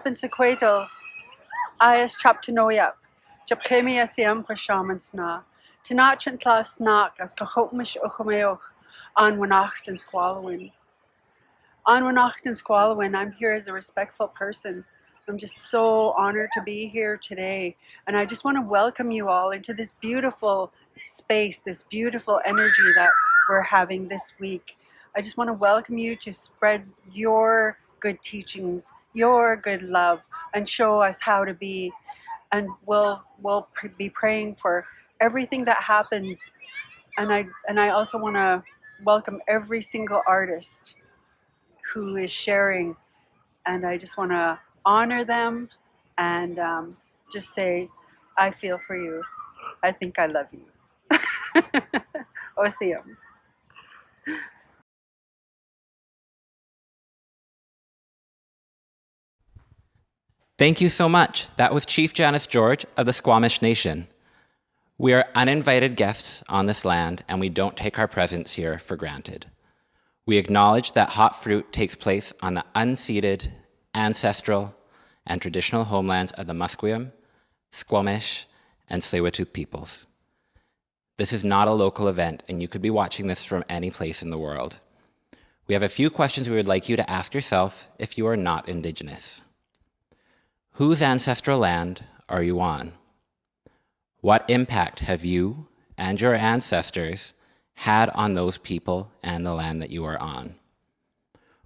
up in sequatals, Ias chop to noyap, Japchemia siam shamans na, Tinachant klas nak as kahopmish uchameoch, an wanacht and squallowin. On Wanacht and Squallowin, I'm here as a respectful person. I'm just so honored to be here today. And I just want to welcome you all into this beautiful space, this beautiful energy that we're having this week. I just want to welcome you to spread your good teachings, your good love, and show us how to be. And we'll be praying for everything that happens. And I also want to welcome every single artist who is sharing, and I just want to honor them and just say, I feel for you. I think I love you. Osium. Thank you so much. That was Chief Janice George of the Squamish Nation. We are uninvited guests on this land, and we don't take our presence here for granted. We acknowledge that hot fruit takes place on the unceded, ancestral, and traditional homelands of the Musqueam, Squamish, and Tsleil-Waututh peoples. This is not a local event, and you could be watching this from any place in the world. We have a few questions we would like you to ask yourself if you are not Indigenous. Whose ancestral land are you on? What impact have you and your ancestors had on those people and the land that you are on?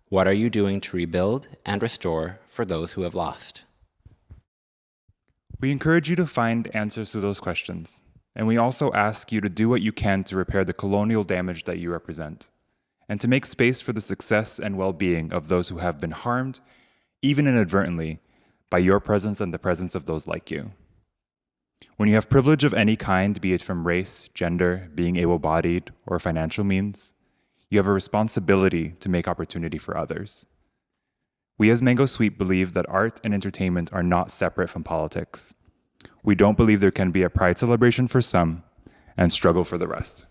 What are you doing to rebuild and restore for those who have lost? We encourage you to find answers to those questions, and we also ask you to do what you can to repair the colonial damage that you represent, and to make space for the success and well-being of those who have been harmed, even inadvertently, by your presence and the presence of those like you. When you have privilege of any kind, be it from race, gender, being able-bodied, or financial means, you have a responsibility to make opportunity for others. We as MangoSweet believe that art and entertainment are not separate from politics. We don't believe there can be a pride celebration for some and struggle for the rest.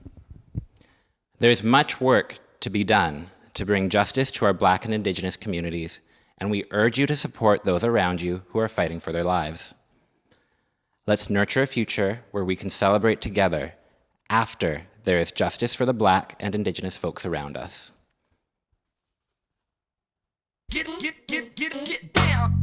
There's much work to be done to bring justice to our Black and Indigenous communities, and we urge you to support those around you who are fighting for their lives. Let's nurture a future where we can celebrate together after there is justice for the Black and Indigenous folks around us. Get down.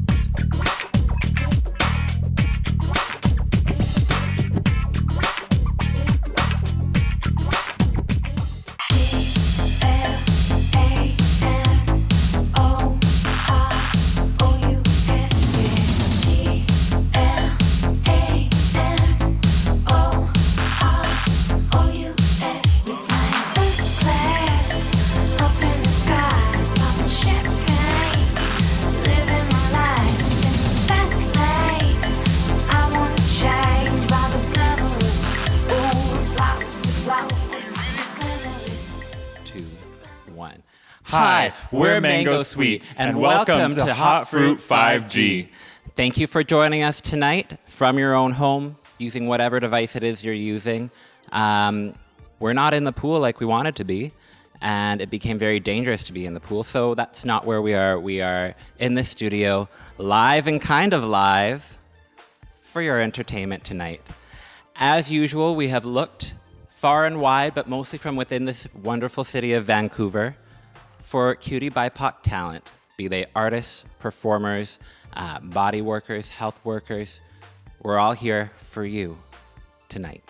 Hi, we're MangoSweet, and welcome to Hot Fruit 5G. Thank you for joining us tonight from your own home, using whatever device it is you're using. We're not in the pool like we wanted to be, and it became very dangerous to be in the pool, so that's not where we are. We are in the studio, live and kind of live, for your entertainment tonight. As usual, we have looked far and wide, but mostly from within this wonderful city of Vancouver, for QTBIPOC talent, be they artists, performers, body workers, health workers. We're all here for you tonight.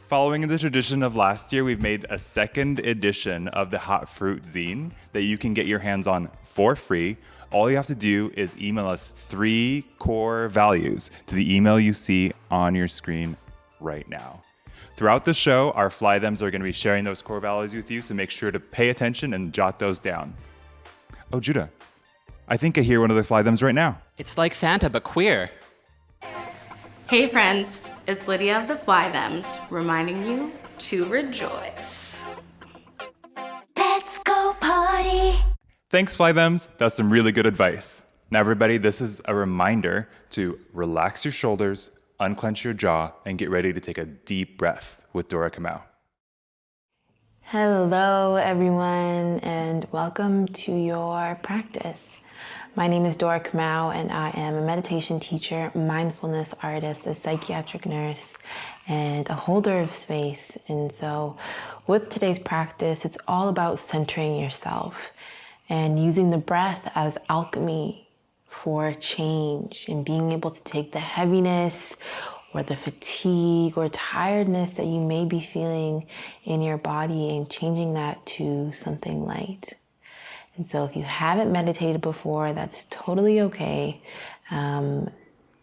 Following the tradition of last year, we've made a second edition of the Hot Fruit zine that you can get your hands on for free. All you have to do is email us 3 core values to the email you see on your screen right now. Throughout the show, our fly thems are going to be sharing those core values with you, so make sure to pay attention and jot those down. Oh, Judah, I think I hear one of the fly thems right now. It's like Santa, but queer. Hey friends, it's Lydia of the Fly Thems, reminding you to rejoice. Let's go party! Thanks, fly thems. That's some really good advice. Now, everybody, this is a reminder to relax your shoulders, unclench your jaw, and get ready to take a deep breath with Dora Kamau. Hello, everyone, and welcome to your practice. My name is Dora Kamau, and I am a meditation teacher, mindfulness artist, a psychiatric nurse, and a holder of space. And so with today's practice, it's all about centering yourself and using the breath as alchemy for change and being able to take the heaviness or the fatigue or tiredness that you may be feeling in your body and changing that to something light. And so if you haven't meditated before, that's totally okay.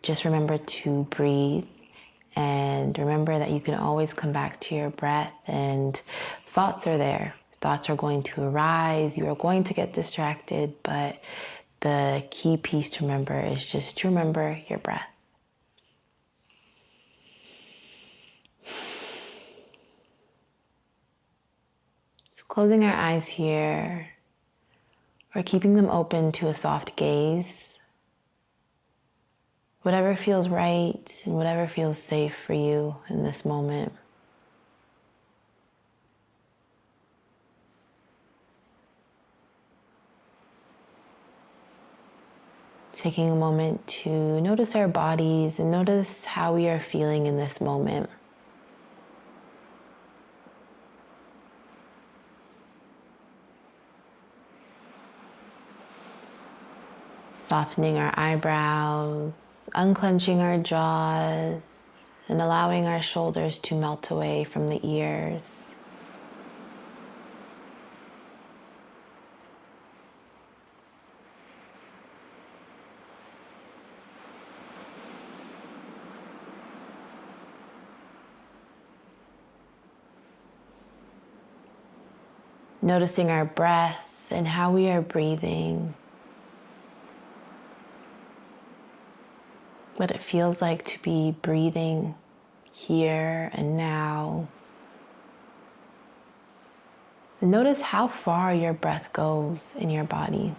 Just remember to breathe and remember that you can always come back to your breath, and thoughts are there. Thoughts are going to arise. You are going to get distracted, but the key piece to remember is just to remember your breath. So closing our eyes here, or keeping them open to a soft gaze. Whatever feels right and whatever feels safe for you in this moment. Taking a moment to notice our bodies and notice how we are feeling in this moment. Softening our eyebrows, unclenching our jaws, and allowing our shoulders to melt away from the ears. Noticing our breath and how we are breathing. What it feels like to be breathing here and now. And notice how far your breath goes in your body.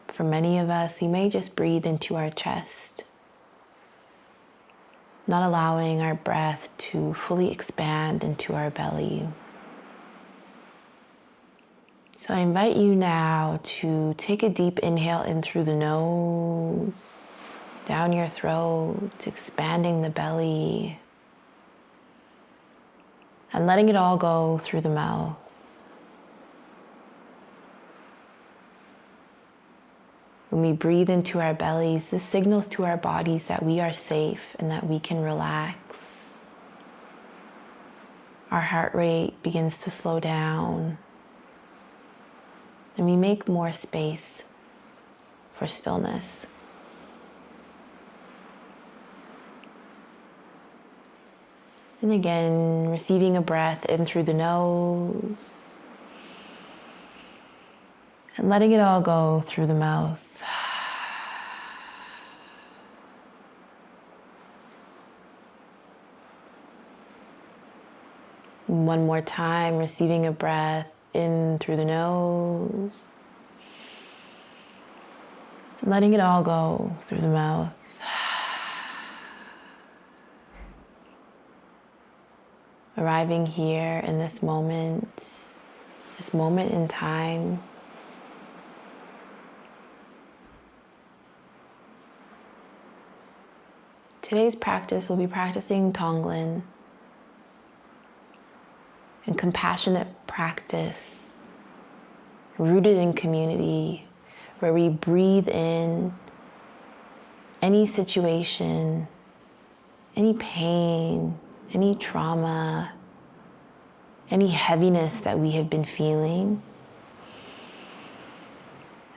For many of us, we may just breathe into our chest, not allowing our breath to fully expand into our belly. So I invite you now to take a deep inhale in through the nose, down your throat, expanding the belly, and letting it all go through the mouth. When we breathe into our bellies, this signals to our bodies that we are safe and that we can relax. Our heart rate begins to slow down. And we make more space for stillness. And again, receiving a breath in through the nose and letting it all go through the mouth. One more time, receiving a breath in through the nose, letting it all go through the mouth. Arriving here in this moment in time. Today's practice, we'll be practicing Tonglen, and compassionate practice rooted in community, where we breathe in any situation, any pain, any trauma, any heaviness that we have been feeling.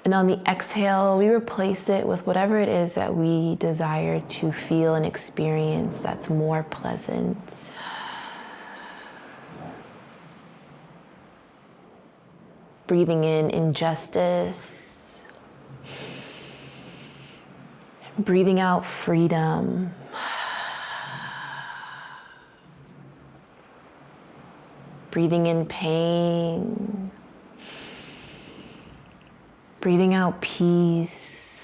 And on the exhale, we replace it with whatever it is that we desire to feel and experience that's more pleasant. Breathing in injustice, breathing out freedom. Breathing in pain, breathing out peace.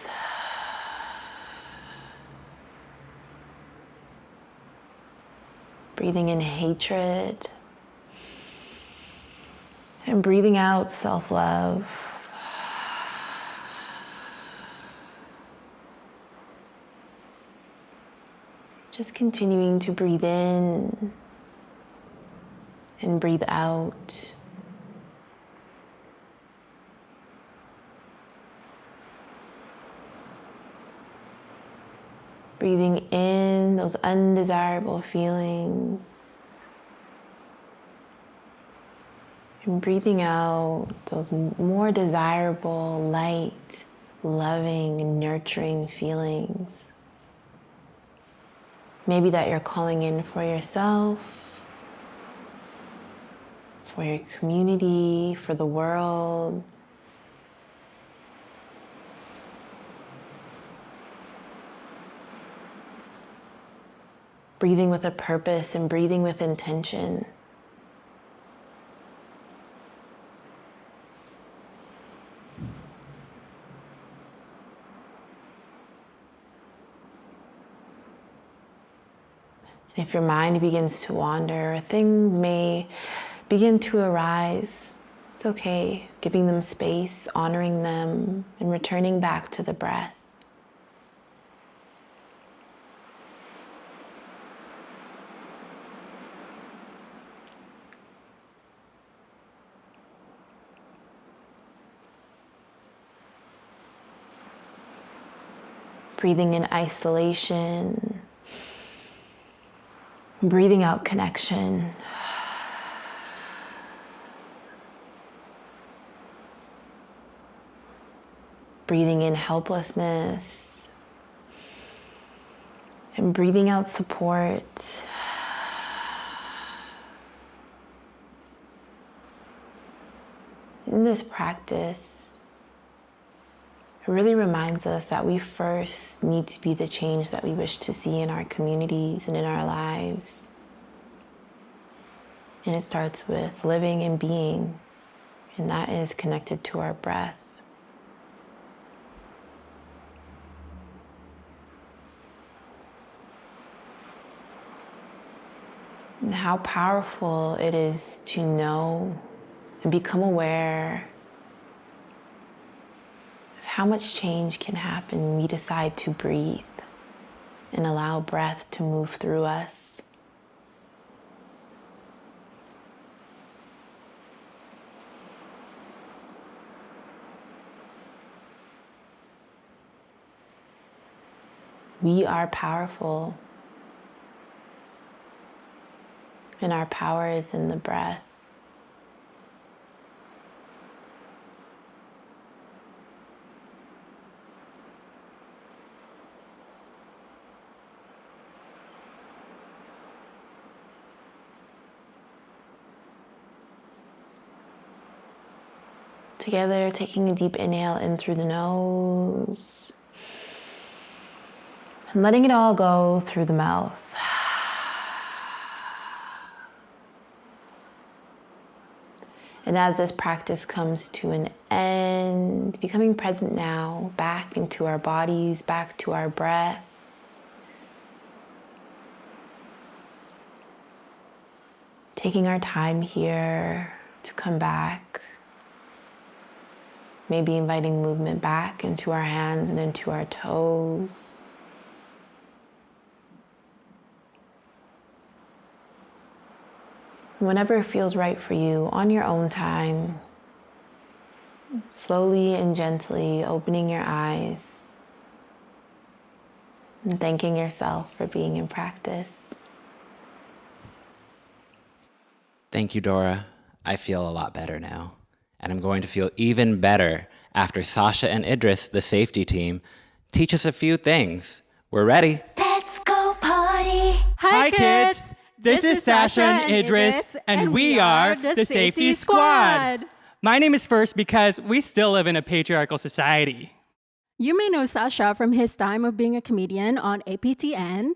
Breathing in hatred. And breathing out self-love. Just continuing to breathe in and breathe out. Breathing in those undesirable feelings. And breathing out those more desirable, light, loving, nurturing feelings. Maybe that you're calling in for yourself, for your community, for the world. Breathing with a purpose and breathing with intention. And if your mind begins to wander, things may begin to arise. It's okay, giving them space, honoring them, and returning back to the breath. Breathing in isolation, breathing out connection. Breathing in helplessness and breathing out support. In this practice, it really reminds us that we first need to be the change that we wish to see in our communities and in our lives. And it starts with living and being, and that is connected to our breath. And how powerful it is to know and become aware of how much change can happen when we decide to breathe and allow breath to move through us. We are powerful, and our power is in the breath. Together, taking a deep inhale in through the nose and letting it all go through the mouth. And as this practice comes to an end, becoming present now, back into our bodies, back to our breath. Taking our time here to come back. Maybe inviting movement back into our hands and into our toes. Whenever it feels right for you, on your own time, slowly and gently opening your eyes and thanking yourself for being in practice. Thank you, Dora. I feel a lot better now. And I'm going to feel even better after Sasha and Idris, the safety team, teach us a few things. We're ready. Let's go party. Hi kids! This is Sasha and Idris, and we are the Safety Squad. My name is First because we still live in a patriarchal society. You may know Sasha from his time of being a comedian on APTN.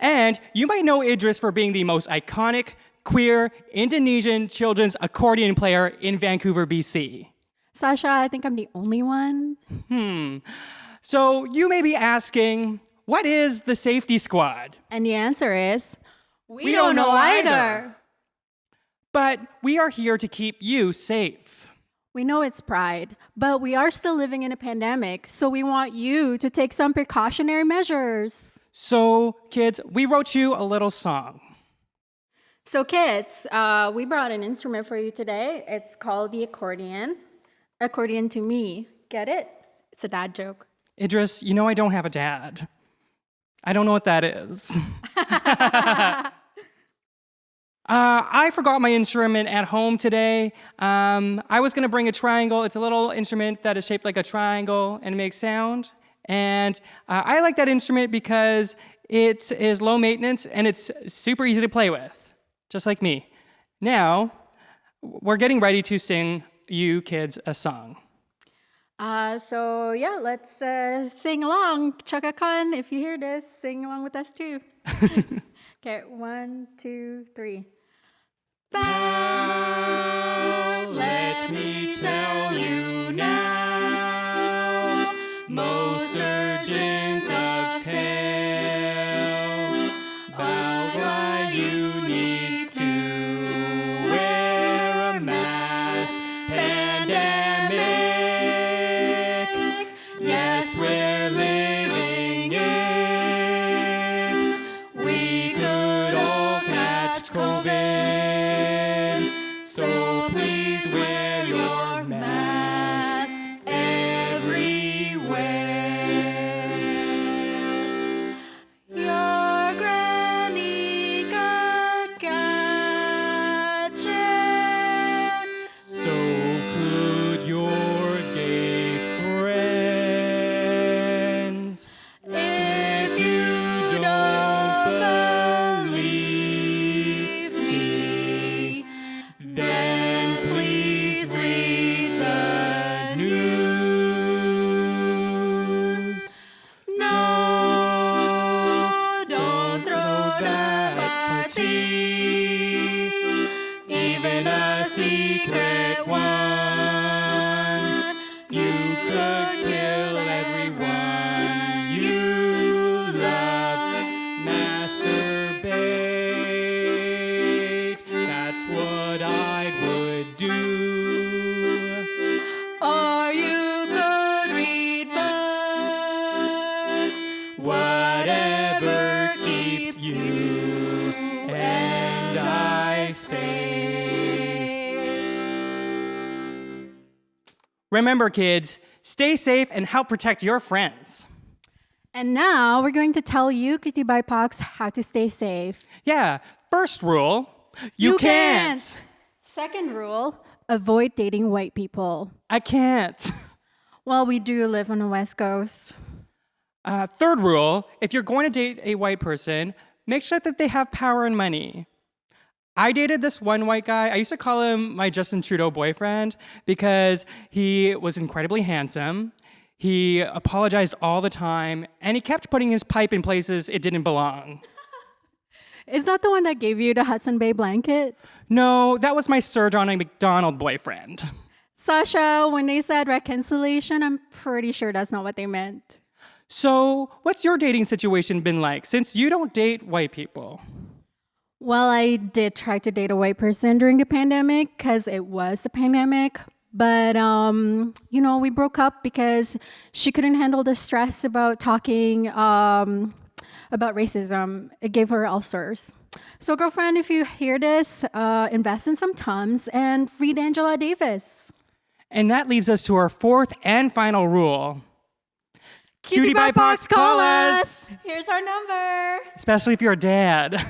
And you might know Idris for being the most iconic, queer, Indonesian children's accordion player in Vancouver, BC. Sasha, I think I'm the only one. So you may be asking, what is the Safety Squad? And the answer is, we don't know either. But we are here to keep you safe. We know it's Pride, but we are still living in a pandemic, so we want you to take some precautionary measures. So, kids, we wrote you a little song. So kids, we brought an instrument for you today. It's called the accordion. Accordion to me. Get it? It's a dad joke. Idris, you know I don't have a dad. I don't know what that is. I forgot my instrument at home today. I was going to bring a triangle. It's a little instrument that is shaped like a triangle and makes sound. And I like that instrument because it is low maintenance and it's super easy to play with, just like me. Now, we're getting ready to sing you kids a song. So yeah, let's sing along. Chaka Khan, if you hear this, sing along with us too. Okay, 1, 2, 3. Bow, let me tell you now, most urgent of tale, about why you need to wear a mask. Pandemic, yes, we're living it. We could all catch COVID, so please wear your mask everywhere. Your granny got gadget, so could your gay friends. If you don't believe me, then please read the news. No, don't throw that party, even a secret one. You could kill everyone you love. Masturbate, that's what I would do. Or you could read books, whatever keeps you and I safe. Remember, kids, stay safe and help protect your friends. And now we're going to tell you, QTBIPOCs, how to stay safe. Yeah, first rule, you can't. Second rule, avoid dating white people. I can't. Well, we do live on the West Coast. Third rule, if you're going to date a white person, make sure that they have power and money. I dated this one white guy. I used to call him my Justin Trudeau boyfriend because he was incredibly handsome. He apologized all the time, and he kept putting his pipe in places it didn't belong. Is that the one that gave you the Hudson Bay blanket? No, that was my Sir John McDonald boyfriend. Sasha, when they said reconciliation, I'm pretty sure that's not what they meant. So, what's your dating situation been like since you don't date white people? Well, I did try to date a white person during the pandemic because it was the pandemic. But, we broke up because she couldn't handle the stress about talking about racism. It gave her ulcers. So, girlfriend, if you hear this, invest in some Tums and read Angela Davis. And that leaves us to our fourth and final rule. QTBIPOCs, call us! Here's our number. Especially if you're a dad.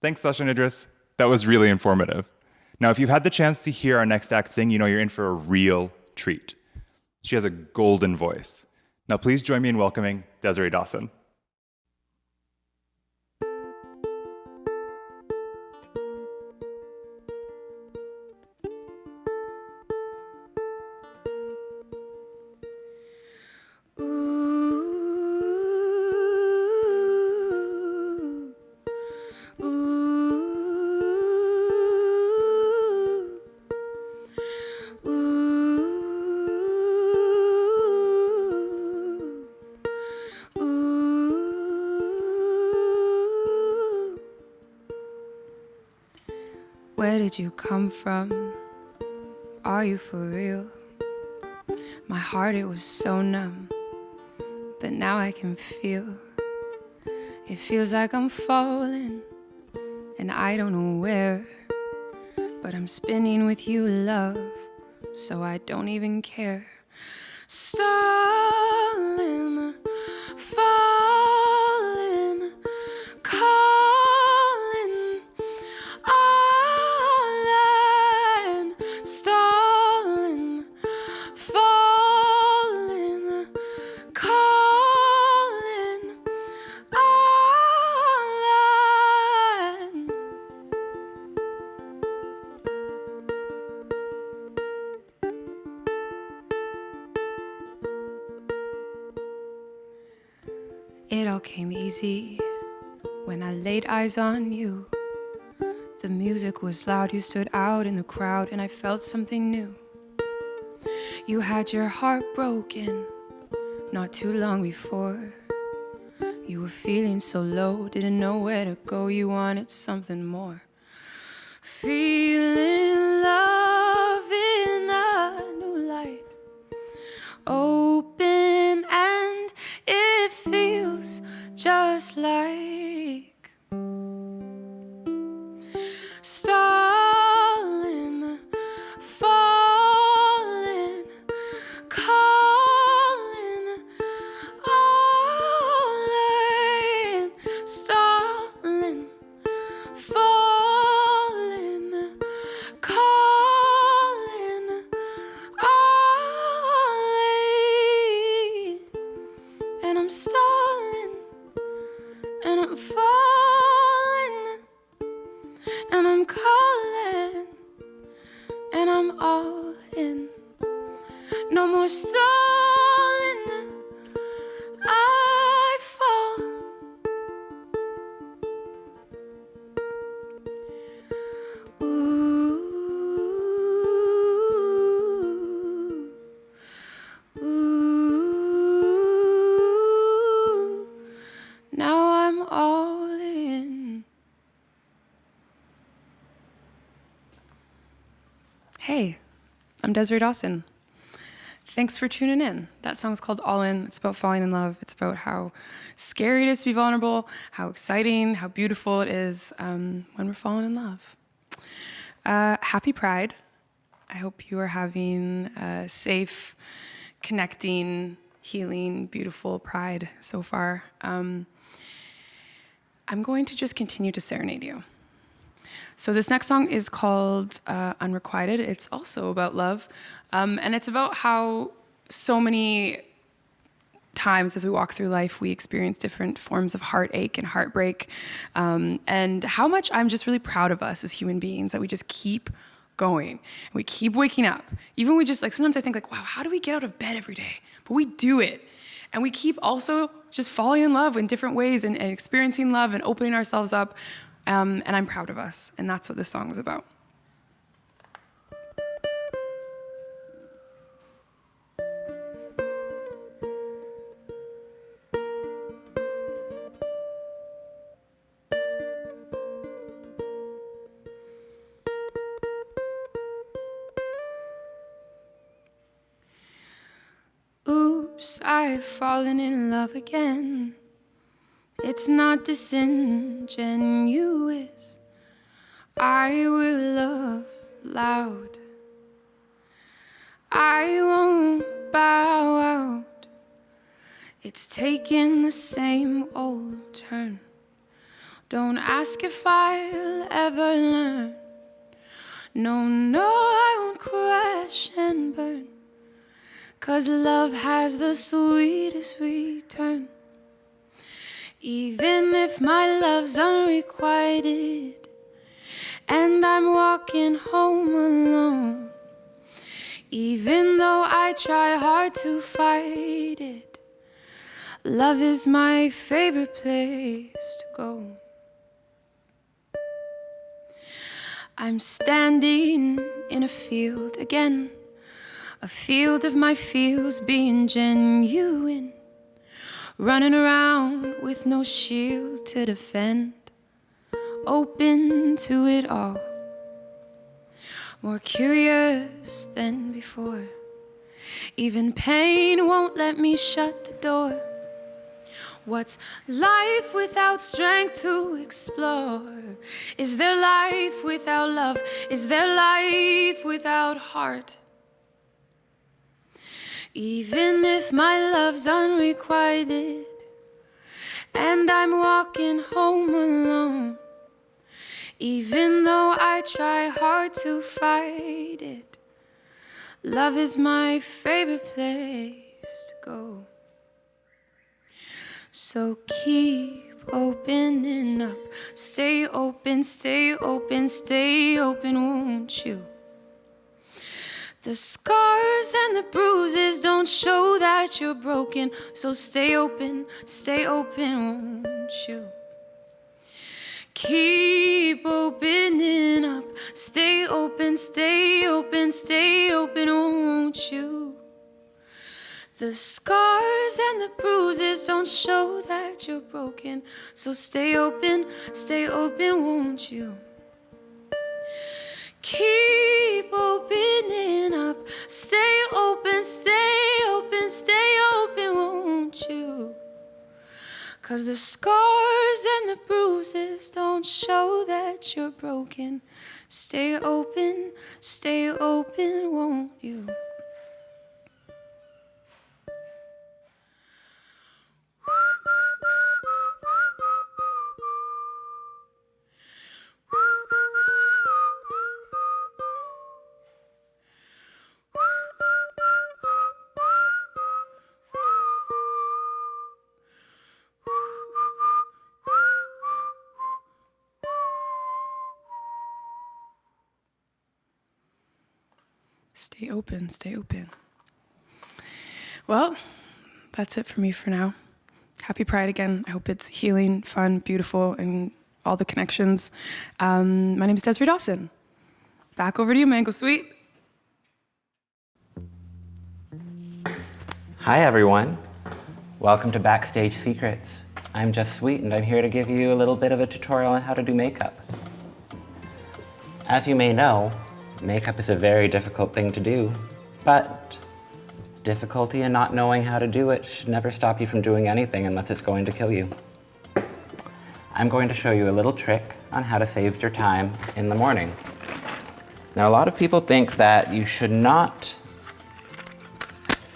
Thanks, Sasha and Idris. That was really informative. Now, if you've had the chance to hear our next act sing, you know you're in for a real treat. She has a golden voice. Now, please join me in welcoming Desiree Dawson. Where did you come from? Are you for real? My heart, it was so numb, but now I can feel. It feels like I'm falling, and I don't know where, but I'm spinning with you, love, so I don't even care. Stalling, falling, calling, all in, stalling, falling, calling, all in. It all came easy when I laid eyes on you. The music was loud, you stood out in the crowd, and I felt something new. You had your heart broken not too long before. You were feeling so low, didn't know where to go, you wanted something more. Feeling love in a new light, open, and it feels just like stalling, falling, calling, all in, stalling, falling, calling, all in. And I'm stalling, and I'm falling, and I'm calling, and I'm all in. No more stalling, I fall. Ooh, ooh, now I'm all in. Hey, I'm Desiree Dawson. Thanks for tuning in. That song's called All In. It's about falling in love. It's about how scary it is to be vulnerable, how exciting, how beautiful it is when we're falling in love. Happy Pride. I hope you are having a safe, connecting, healing, beautiful Pride so far. I'm going to just continue to serenade you. So this next song is called Unrequited. It's also about love. And it's about how so many times as we walk through life, we experience different forms of heartache and heartbreak. And how much I'm just really proud of us as human beings that we just keep going. We keep waking up. Even we just, like, sometimes I think, like, wow, how do we get out of bed every day? But we do it. And we keep also just falling in love in different ways and experiencing love and opening ourselves up. And I'm proud of us. And that's what this song is about. Oops, I've fallen in love again. It's not disingenuous. I will love loud. I won't bow out. It's taking the same old turn. Don't ask if I'll ever learn. No, no, I won't crash and burn. 'Cause love has the sweetest return. Even if my love's unrequited and I'm walking home alone, even though I try hard to fight it, love is my favorite place to go. I'm standing in a field again, a field of my feels being genuine, running around with no shield to defend, open to it all. more curious than before. Even pain won't let me shut the door. What's life without strength to explore? Is there life without love? Is there life without heart? Even if my love's unrequited and I'm walking home alone, even though I try hard to fight it, love is my favorite place to go. So keep opening up, stay open, stay open, stay open, won't you? The scars and the bruises don't show that you're broken, so stay open, won't you? Keep opening up, stay open, stay open, stay open, won't you? The scars and the bruises don't show that you're broken, so stay open, won't you? Keep opening up, stay open, stay open, stay open, won't you? 'Cause the scars and the bruises don't show that you're broken. Stay open, won't you? Stay open, stay open. Well, that's it for me for now. Happy Pride again. I hope it's healing, fun, beautiful, and all the connections. My name is Desiree Dawson. Back over to you, MangoSweet. Hi, everyone. Welcome to Backstage Secrets. I'm Just Sweet, and I'm here to give you a little bit of a tutorial on how to do makeup. As you may know, makeup is a very difficult thing to do, but difficulty in not knowing how to do it should never stop you from doing anything unless it's going to kill you. I'm going to show you a little trick on how to save your time in the morning. Now, a lot of people think that you should not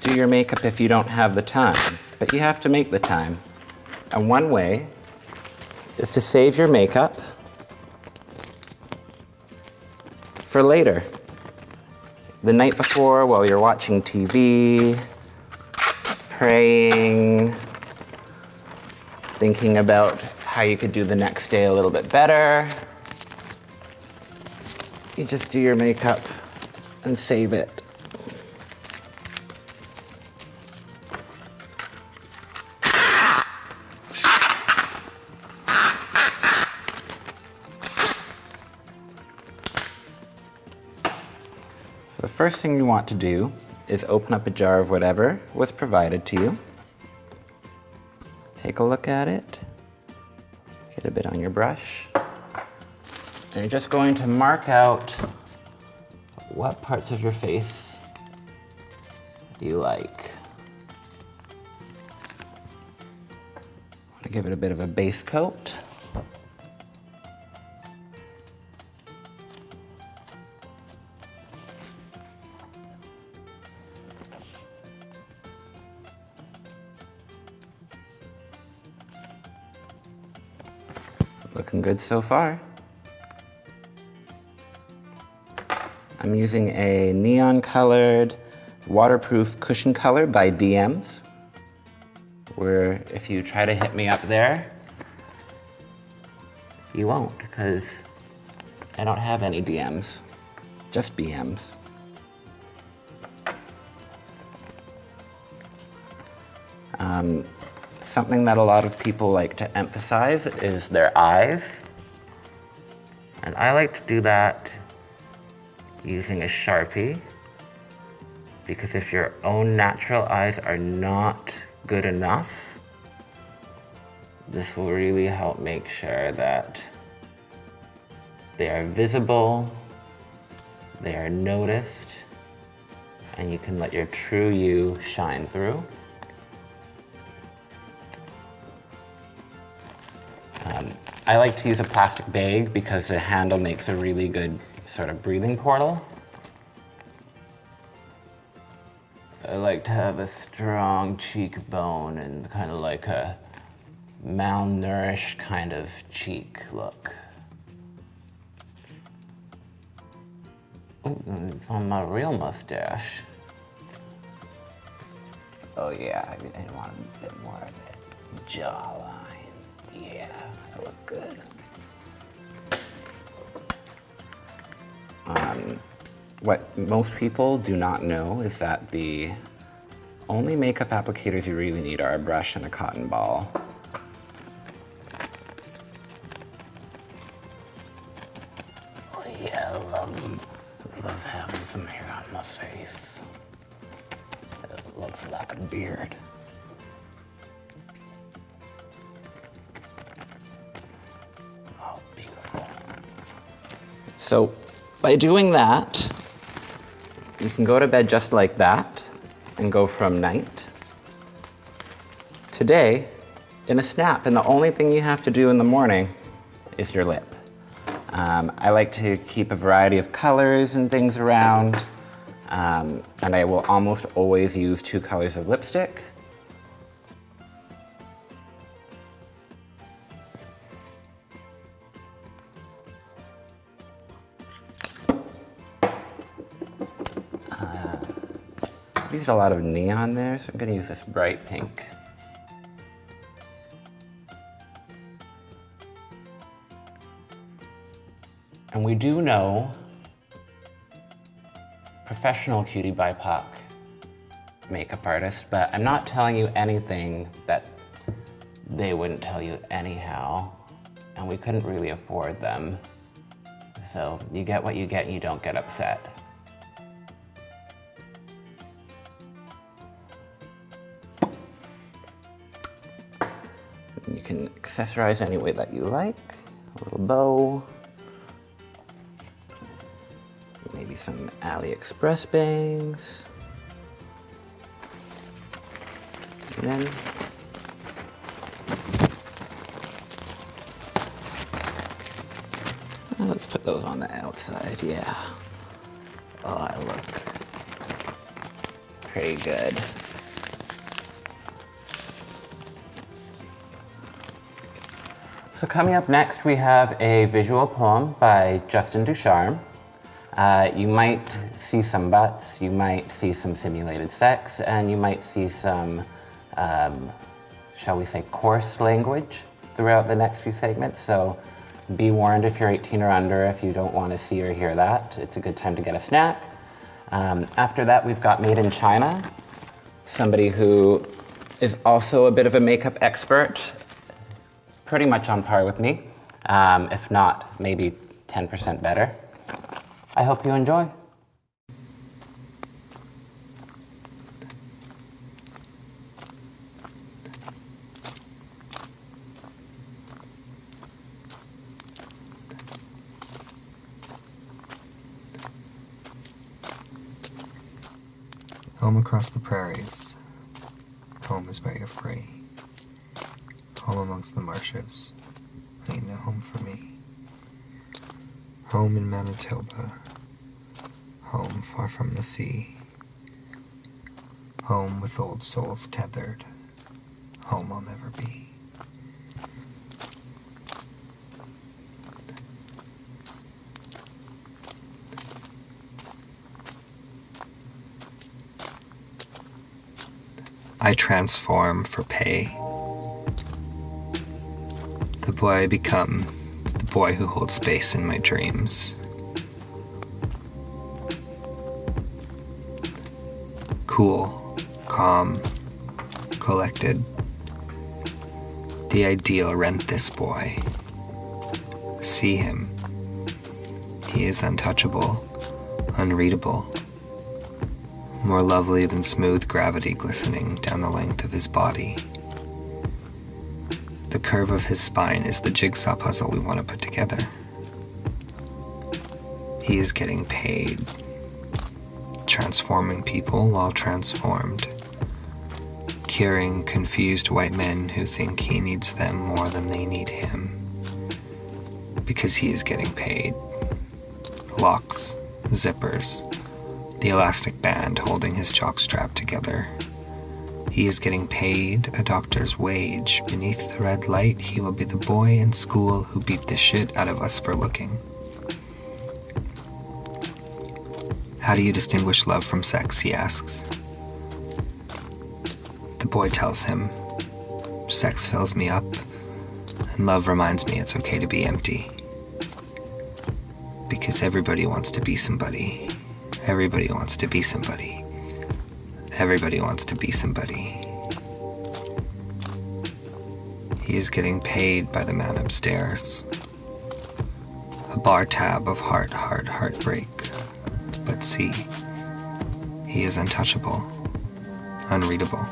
do your makeup if you don't have the time, but you have to make the time. And one way is to save your makeup for later. The night before, while you're watching TV, praying, thinking about how you could do the next day a little bit better, you just do your makeup and save it. So the first thing you want to do is open up a jar of whatever was provided to you. Take a look at it. Get a bit on your brush. And you're just going to mark out what parts of your face you like. Want to give it a bit of a base coat. Looking good so far. I'm using a neon colored waterproof cushion color by DMs, where if you try to hit me up there, you won't, because I don't have any DMs, just BMs. Something that a lot of people like to emphasize is their eyes. And I like to do that using a Sharpie, because if your own natural eyes are not good enough, this will really help make sure that they are visible They are noticed, and you can let your true you shine through. I like to use a plastic bag because the handle makes a really good sort of breathing portal. I like to have a strong cheekbone and kind of like a malnourished kind of cheek look. Oh, it's on my real mustache. Oh yeah, I want a bit more of it. Jawline. Yeah, I look good. What most people do not know is that the only makeup applicators you really need are a brush and a cotton ball. Oh yeah, I love having some hair on my face. It looks like a beard. Oh, beautiful. So, by doing that, you can go to bed just like that and go from night to day in a snap. And the only thing you have to do in the morning is your lip. I like to keep a variety of colors and things around. And I will almost always use 2 colors of lipstick. I've used a lot of neon there, so I'm going to use this bright pink. And we do know professional QTBIPOC makeup artists, but I'm not telling you anything that they wouldn't tell you anyhow, and we couldn't really afford them. So you get what you get and you don't get upset. You can accessorize any way that you like. A little bow. Maybe some AliExpress bangs. And then let's put those on the outside, yeah. Oh, I look pretty good. So coming up next, we have a visual poem by Justin Ducharme. You might see some butts, you might see some simulated sex, and you might see some, shall we say, coarse language throughout the next few segments. So be warned if you're 18 or under, if you don't want to see or hear that. It's a good time to get a snack. After that, we've got Made in China, somebody who is also a bit of a makeup expert, pretty much on par with me, if not maybe 10% better. I hope you enjoy. Home across the prairies. Home is where you're free. Home amongst the marshes. Ain't no home for me. Home in Manitoba. Home far from the sea. Home with old souls tethered. Home I'll never be. I transform for pay. The boy I become, the boy who holds space in my dreams. Cool, calm, collected. The ideal rent this boy. See him. He is untouchable, unreadable. More lovely than smooth gravity glistening down the length of his body. The curve of his spine is the jigsaw puzzle we want to put together. He He is getting paid, transforming people while transformed, curing confused white men who think he needs them more than they need him, because he is getting paid. Locks, zippers, the elastic band holding his jockstrap together. He is getting paid a doctor's wage. Beneath the red light, he will be the boy in school who beat the shit out of us for looking. How do you distinguish love from sex, he asks. The boy tells him, sex fills me up, and love reminds me it's okay to be empty. Because everybody wants to be somebody. Everybody wants to be somebody. Everybody wants to be somebody. He is getting paid by the man upstairs. A bar tab of heartbreak. But see, he is untouchable, unreadable.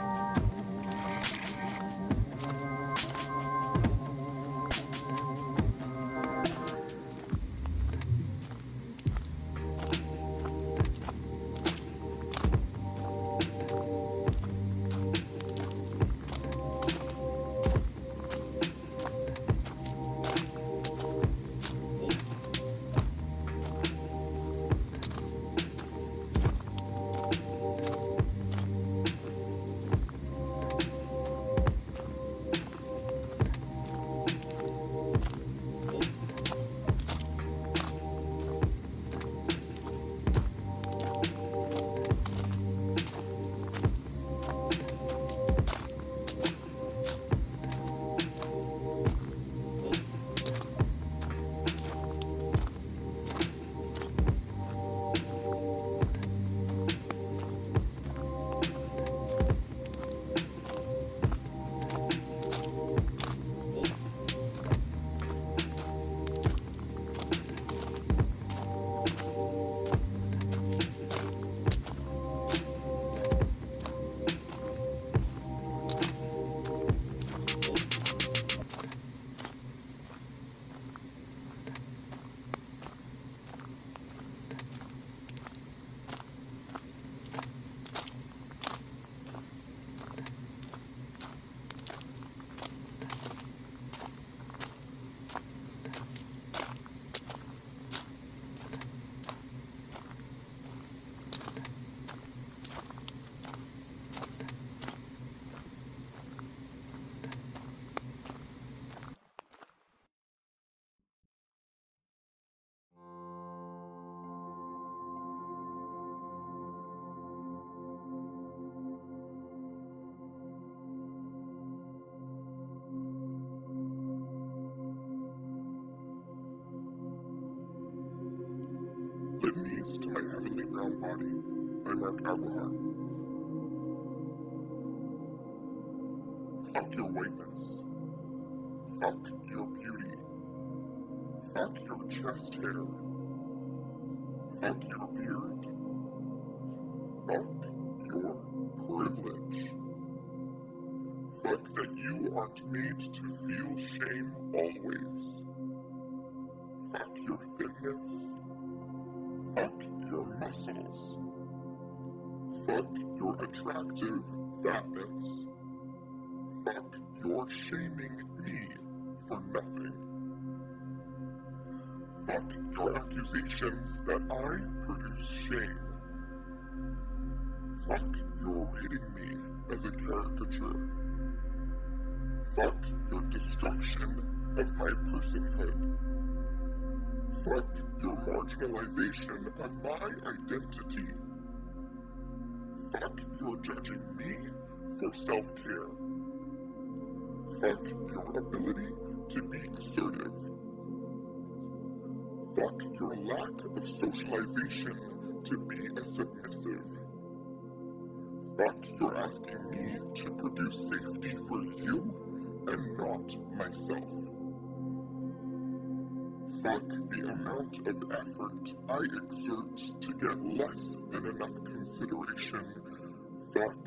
Litanies to My Heavenly Brown Body by Mark Aguilar. Fuck your whiteness. Fuck your beauty. Fuck your chest hair. Fuck your beard. Fuck your privilege. Fuck that you aren't made to feel shame always. Fuck your thinness. Fuck your muscles. Fuck your attractive fatness. Fuck your shaming me for nothing. Fuck your accusations that I produce shame. Fuck your reading me as a caricature. Fuck your destruction of my personhood. Fuck your marginalization of my identity. Fuck your judging me for self-care. Fuck your ability to be assertive. Fuck your lack of socialization to be a submissive. Fuck your asking me to produce safety for you and not myself. Fuck the amount of effort I exert to get less than enough consideration. Fuck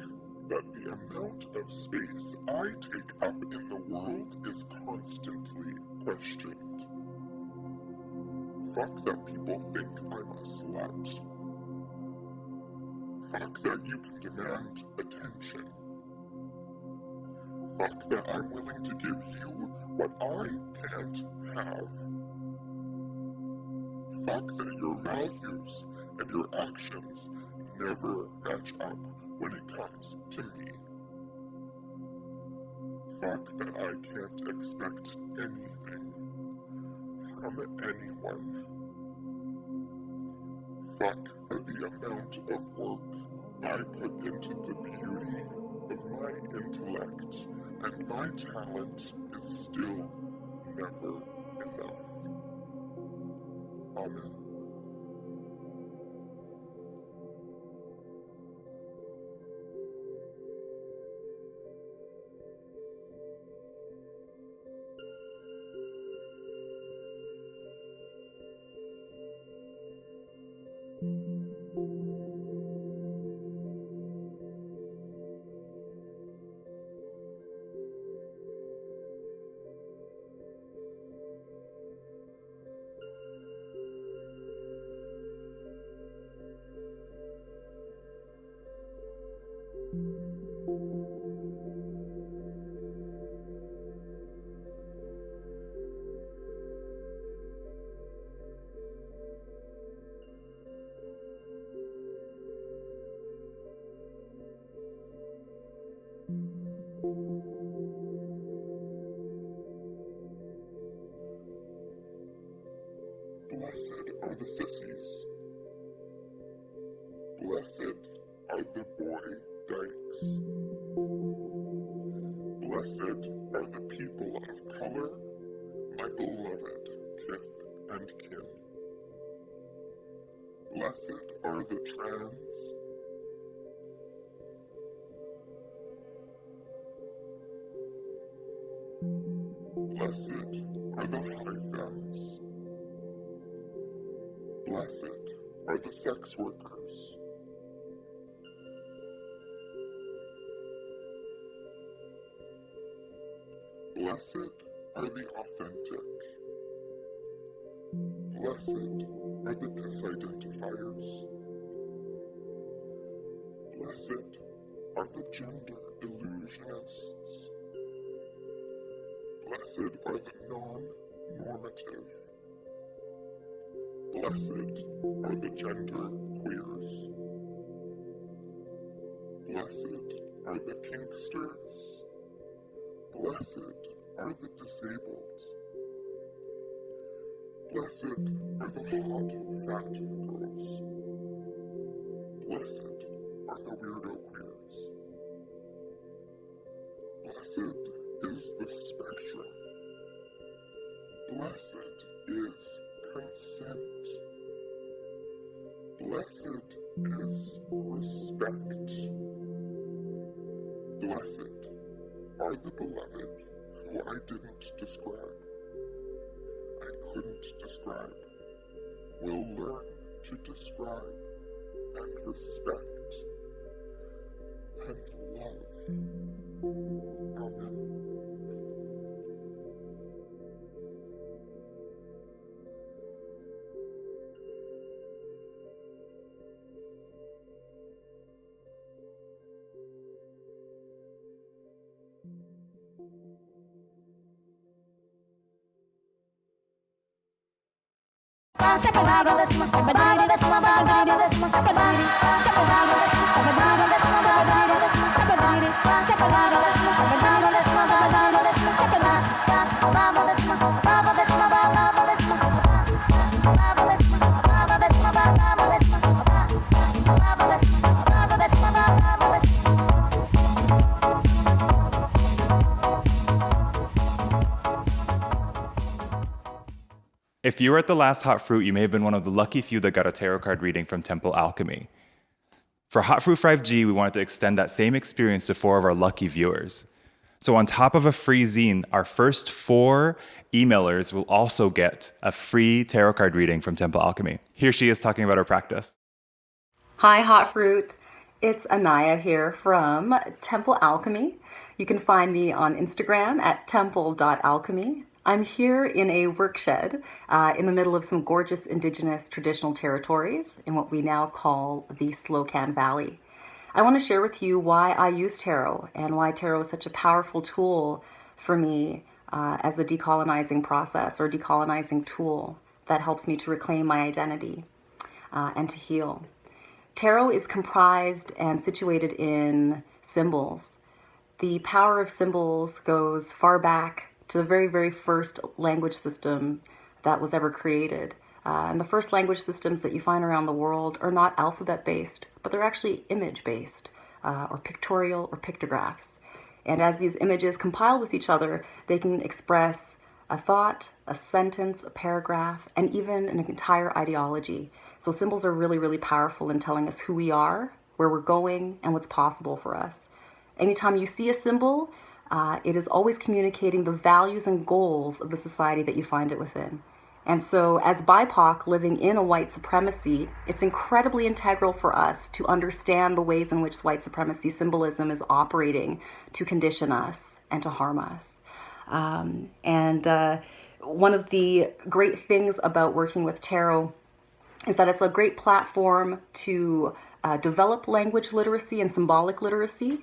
that the amount of space I take up in the world is constantly questioned. Fuck that people think I'm a slut. Fuck that you can demand attention. Fuck that I'm willing to give you what I can't have. Fuck that your values and your actions never match up when it comes to me. Fuck that I can't expect anything from anyone. Fuck for the amount of work I put into the beauty of my intellect, and my talent is still never enough. Amen. Blessed are the sissies. Blessed are the boy dykes. Blessed are the people of color, my beloved kith and kin. Blessed are the trans. Blessed are the high femmes. Blessed are the sex workers. Blessed are the authentic. Blessed are the disidentifiers. Blessed are the gender illusionists. Blessed are the non-normative. Blessed are the gender queers. Blessed are the kinksters. Blessed are the disabled. Blessed are the hot, fat girls. Blessed are the weirdo queers. Blessed is the spectrum. Blessed is consent. Blessed is respect. Blessed are the beloved who I didn't describe. I couldn't describe. Will learn to describe and respect and love. Amen. If you were at the last Hot Fruit, you may have been one of the lucky few that got a tarot card reading from Temple Alchemy. For Hot Fruit 5G, we wanted to extend that same experience to 4 of our lucky viewers. So on top of a free zine, our first 4 emailers will also get a free tarot card reading from Temple Alchemy. Here she is talking about her practice. Hi, Hot Fruit. It's Anaya here from Temple Alchemy. You can find me on Instagram at temple.alchemy. I'm here in a workshed in the middle of some gorgeous Indigenous traditional territories in what we now call the Slocan Valley. I want to share with you why I use tarot and why tarot is such a powerful tool for me as a decolonizing process or decolonizing tool that helps me to reclaim my identity and to heal. Tarot is comprised and situated in symbols. The power of symbols goes far back to the very, very first language system that was ever created. And the first language systems that you find around the world are not alphabet-based, but they're actually image-based, or pictorial or pictographs. And as these images compile with each other, they can express a thought, a sentence, a paragraph, and even an entire ideology. So symbols are really, really powerful in telling us who we are, where we're going, and what's possible for us. Anytime you see a symbol, it is always communicating the values and goals of the society that you find it within. And so as BIPOC living in a white supremacy, it's incredibly integral for us to understand the ways in which white supremacy symbolism is operating to condition us and to harm us. One of the great things about working with tarot is that it's a great platform to develop language literacy and symbolic literacy.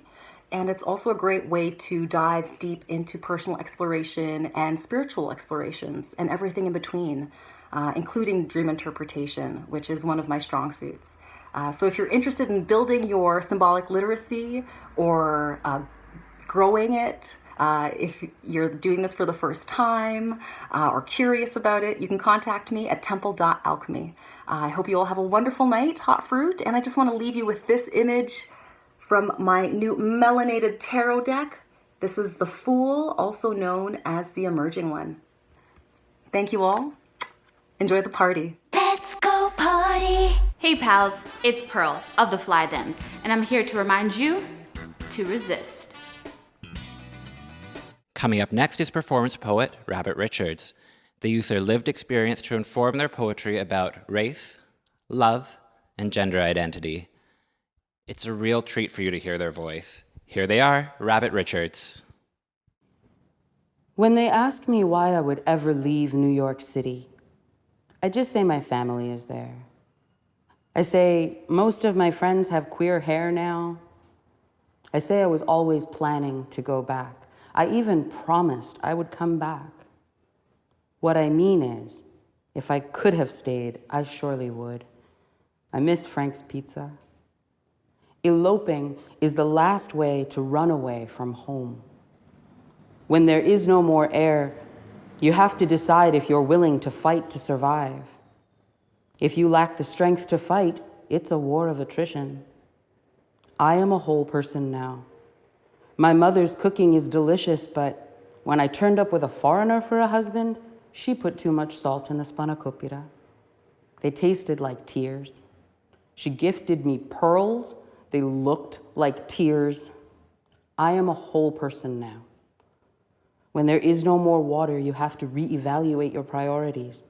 And it's also a great way to dive deep into personal exploration and spiritual explorations and everything in between, including dream interpretation, which is one of my strong suits. So if you're interested in building your symbolic literacy or growing it, if you're doing this for the first time or curious about it, you can contact me at temple.alchemy. I hope you all have a wonderful night, hot fruit, and I just want to leave you with this image from my new melanated tarot deck. This is the Fool, also known as the Emerging One. Thank you all. Enjoy the party. Let's go party. Hey pals, it's Pearl of the Fly Thems, and I'm here to remind you to resist. Coming up next is performance poet Rabbit Richards. They use their lived experience to inform their poetry about race, love, and gender identity. It's a real treat for you to hear their voice. Here they are, Rabbit Richards. When they ask me why I would ever leave New York City, I just say my family is there. I say most of my friends have queer hair now. I say I was always planning to go back. I even promised I would come back. What I mean is, if I could have stayed, I surely would. I miss Frank's Pizza. Eloping is the last way to run away from home. When there is no more air, you have to decide if you're willing to fight to survive. If you lack the strength to fight, it's a war of attrition. I am a whole person now. My mother's cooking is delicious, but when I turned up with a foreigner for a husband, she put too much salt in the spanakopita. They tasted like tears. She gifted me pearls. They looked like tears. I am a whole person now. When there is no more water, you have to reevaluate your priorities.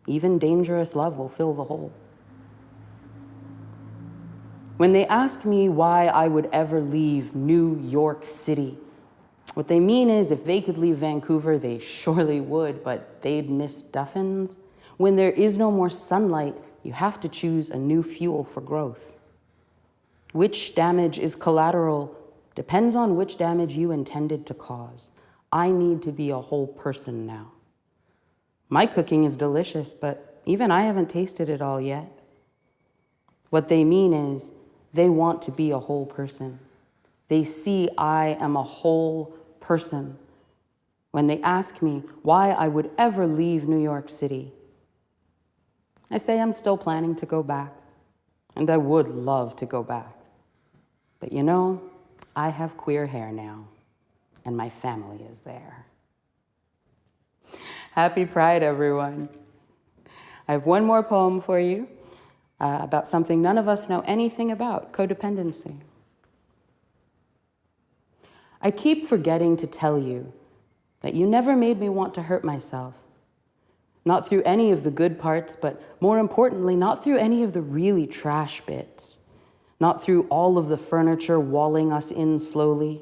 Even dangerous love will fill the hole. When they ask me why I would ever leave New York City, what they mean is if they could leave Vancouver, they surely would, but they'd miss Duffins. When there is no more sunlight, you have to choose a new fuel for growth. Which damage is collateral depends on which damage you intended to cause. I need to be a whole person now. My cooking is delicious, but even I haven't tasted it all yet. What they mean is they want to be a whole person. They see I am a whole person. When they ask me why I would ever leave New York City, I say I'm still planning to go back, and I would love to go back. But you know, I have queer hair now, and my family is there. Happy Pride, everyone. I have one more poem for you about something none of us know anything about, codependency. I keep forgetting to tell you that you never made me want to hurt myself. Not through any of the good parts, but more importantly, not through any of the really trash bits. Not through all of the furniture walling us in slowly.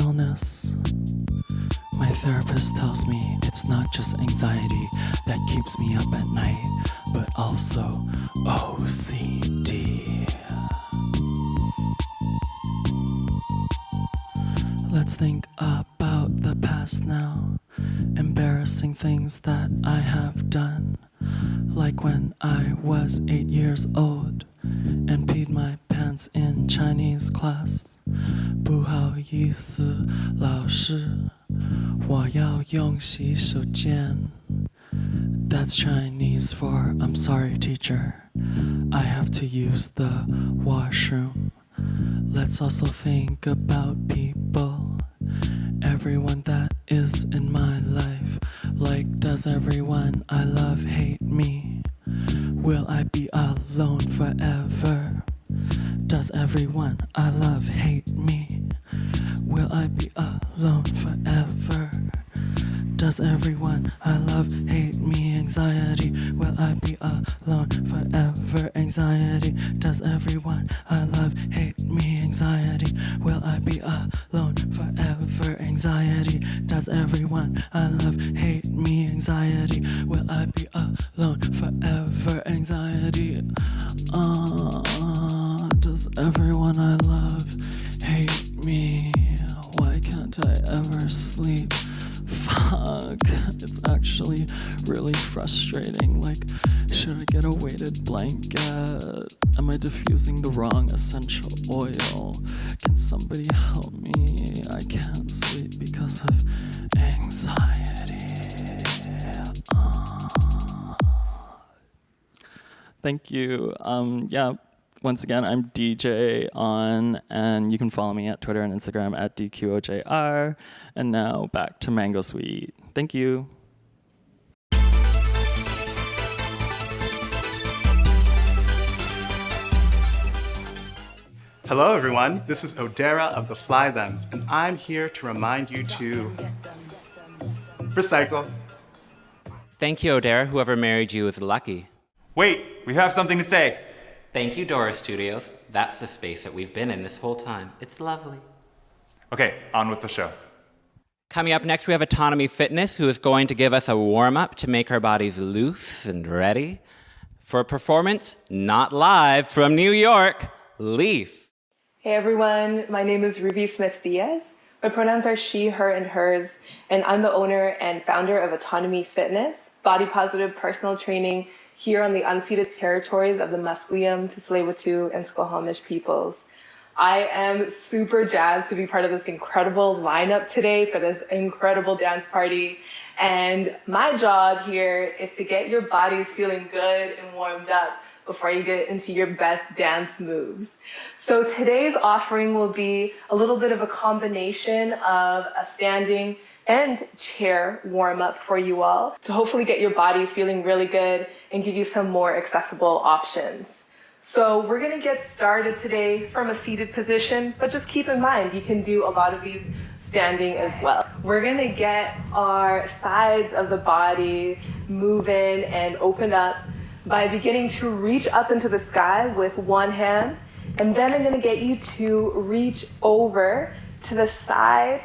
illness. My therapist tells me it's not just anxiety that keeps me up at night, but also OCD. Let's think about the past now. Embarrassing things that I have done. Like when I was 8 years old and peed my pants in Chinese class. 不好意思，老师，我要用洗手间。That's Chinese for I'm sorry, teacher. I have to use the washroom. Let's also think about people. Everyone that is in my life. Like, does everyone I love hate me? Will I be alone forever? Does everyone I love hate me? Will I be alone forever? Does everyone I love hate me? Anxiety, will I be alone forever? Anxiety, does everyone I love hate me? Anxiety, will I be alone forever? Anxiety, does everyone I love hate me? Anxiety, will I be alone forever? Anxiety, does everyone I love hate me? Why can't I ever sleep? Fuck, it's actually really frustrating. Like, should I get a weighted blanket? Am I diffusing the wrong essential oil? Can somebody help me? I can't sleep because of anxiety. Thank you. Yeah. Once again, I'm DJ on, and you can follow me at Twitter and Instagram at DQOJR. And now back to MangoSweet. Thank you. Hello, everyone. This is Odera of the Fly Thems, and I'm here to remind you to recycle. Thank you, Odera. Whoever married you is lucky. Wait, we have something to say. Thank you, Dora Studios. That's the space that we've been in this whole time. It's lovely. Okay, on with the show. Coming up next, we have Autonomy Fitness, who is going to give us a warm-up to make our bodies loose and ready for a performance not live from New York, Leaf. Hey everyone, my name is Ruby Smith-Diaz. My pronouns are she, her, and hers, and I'm the owner and founder of Autonomy Fitness, body-positive personal training here on the unceded territories of the Musqueam, Tsleil-Waututh, and Squamish peoples. I am super jazzed to be part of this incredible lineup today for this incredible dance party. And my job here is to get your bodies feeling good and warmed up before you get into your best dance moves. So today's offering will be a little bit of a combination of a standing and chair warm up for you all to hopefully get your bodies feeling really good and give you some more accessible options. So we're gonna get started today from a seated position, but just keep in mind, you can do a lot of these standing as well. We're gonna get our sides of the body moving and open up by beginning to reach up into the sky with one hand, and then I'm gonna get you to reach over to the side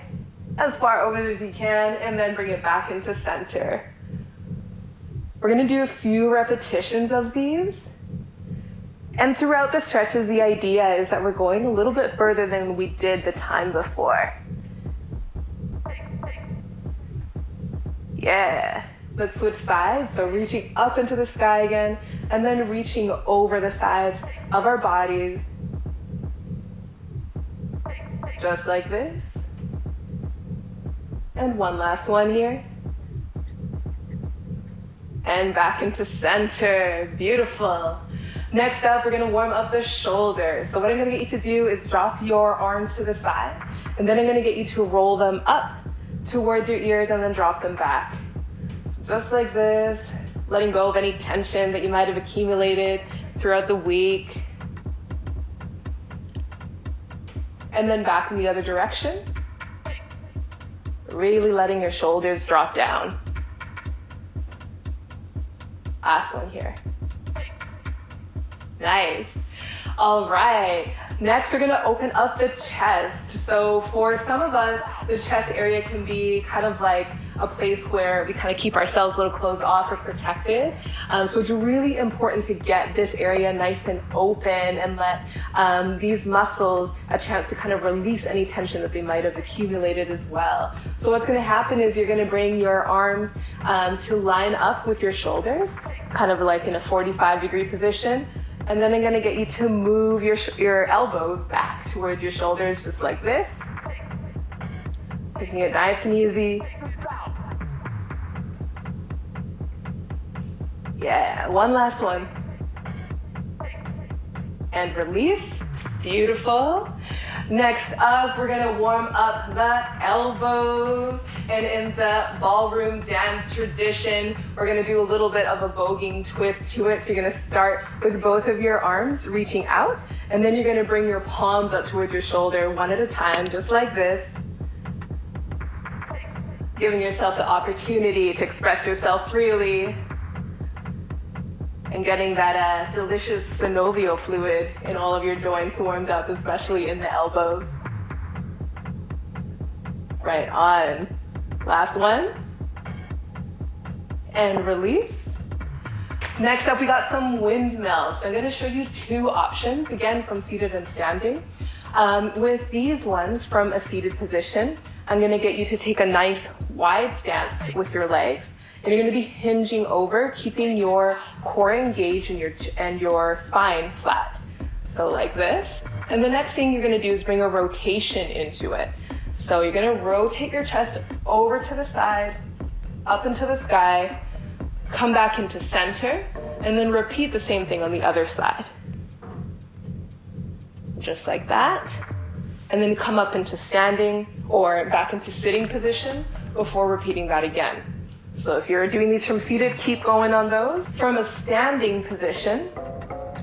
as far over as you can, and then bring it back into center. We're gonna do a few repetitions of these. And throughout the stretches, the idea is that we're going a little bit further than we did the time before. Yeah, let's switch sides. So reaching up into the sky again, and then reaching over the sides of our bodies. Just like this. And one last one here. And back into center. Beautiful. Next up, we're gonna warm up the shoulders. So what I'm gonna get you to do is drop your arms to the side, and then I'm gonna get you to roll them up towards your ears and then drop them back. Just like this, letting go of any tension that you might have accumulated throughout the week. And then back in the other direction. Really letting your shoulders drop down. Last one here. Nice. All right. Next, we're gonna open up the chest. So for some of us, the chest area can be kind of like a place where we kind of keep ourselves a little closed off or protected. So it's really important to get this area nice and open and let these muscles a chance to kind of release any tension that they might have accumulated as well. So what's gonna happen is you're gonna bring your arms to line up with your shoulders, kind of like in a 45-degree position. And then I'm gonna get you to move your elbows back towards your shoulders, just like this. Making it nice and easy. Yeah, one last one. And release. Beautiful. Next up, we're gonna warm up the elbows. And in the ballroom dance tradition, we're gonna do a little bit of a voguing twist to it. So you're gonna start with both of your arms reaching out, and then you're gonna bring your palms up towards your shoulder one at a time, just like this. Giving yourself the opportunity to express yourself freely and getting that delicious synovial fluid in all of your joints warmed up, especially in the elbows. Right on. Last ones. And release. Next up, we got some windmills. I'm gonna show you two options, again, from seated and standing. With these ones from a seated position, I'm gonna get you to take a nice wide stance with your legs. And you're gonna be hinging over, keeping your core engaged and your spine flat. So like this. And the next thing you're gonna do is bring a rotation into it. So you're gonna rotate your chest over to the side, up into the sky, come back into center, and then repeat the same thing on the other side. Just like that. And then come up into standing or back into sitting position before repeating that again. So if you're doing these from seated, keep going on those. From a standing position,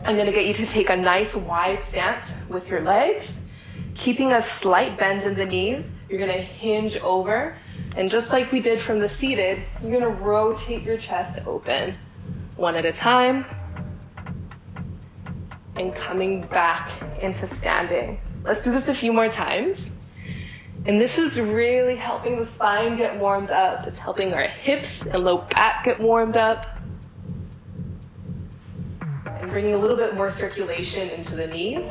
I'm gonna get you to take a nice wide stance with your legs, keeping a slight bend in the knees. You're gonna hinge over, and just like we did from the seated, you're gonna rotate your chest open one at a time, and coming back into standing. Let's do this a few more times. And this is really helping the spine get warmed up. It's helping our hips and low back get warmed up. And bringing a little bit more circulation into the knees.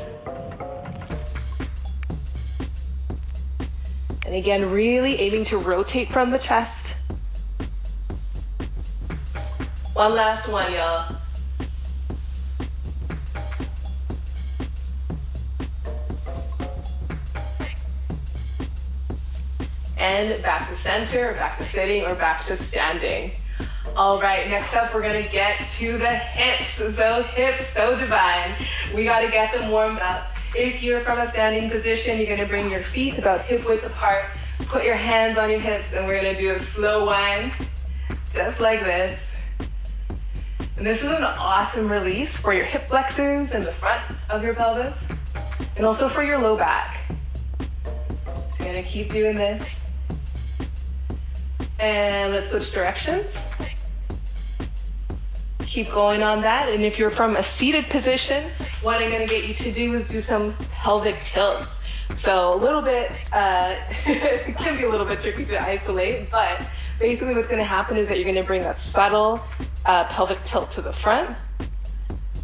And again, really aiming to rotate from the chest. One last one, y'all. And back to center, or back to sitting, or back to standing. All right, next up, we're gonna get to the hips. So hips, so divine. We gotta get them warmed up. If you're from a standing position, you're gonna bring your feet about hip width apart, put your hands on your hips, and we're gonna do a slow wind, just like this. And this is an awesome release for your hip flexors and the front of your pelvis, and also for your low back. So you're gonna keep doing this. And let's switch directions. Keep going on that. And if you're from a seated position, what I'm gonna get you to do is do some pelvic tilts. So a little bit, it can be a little bit tricky to isolate, but basically what's gonna happen is that you're gonna bring a subtle pelvic tilt to the front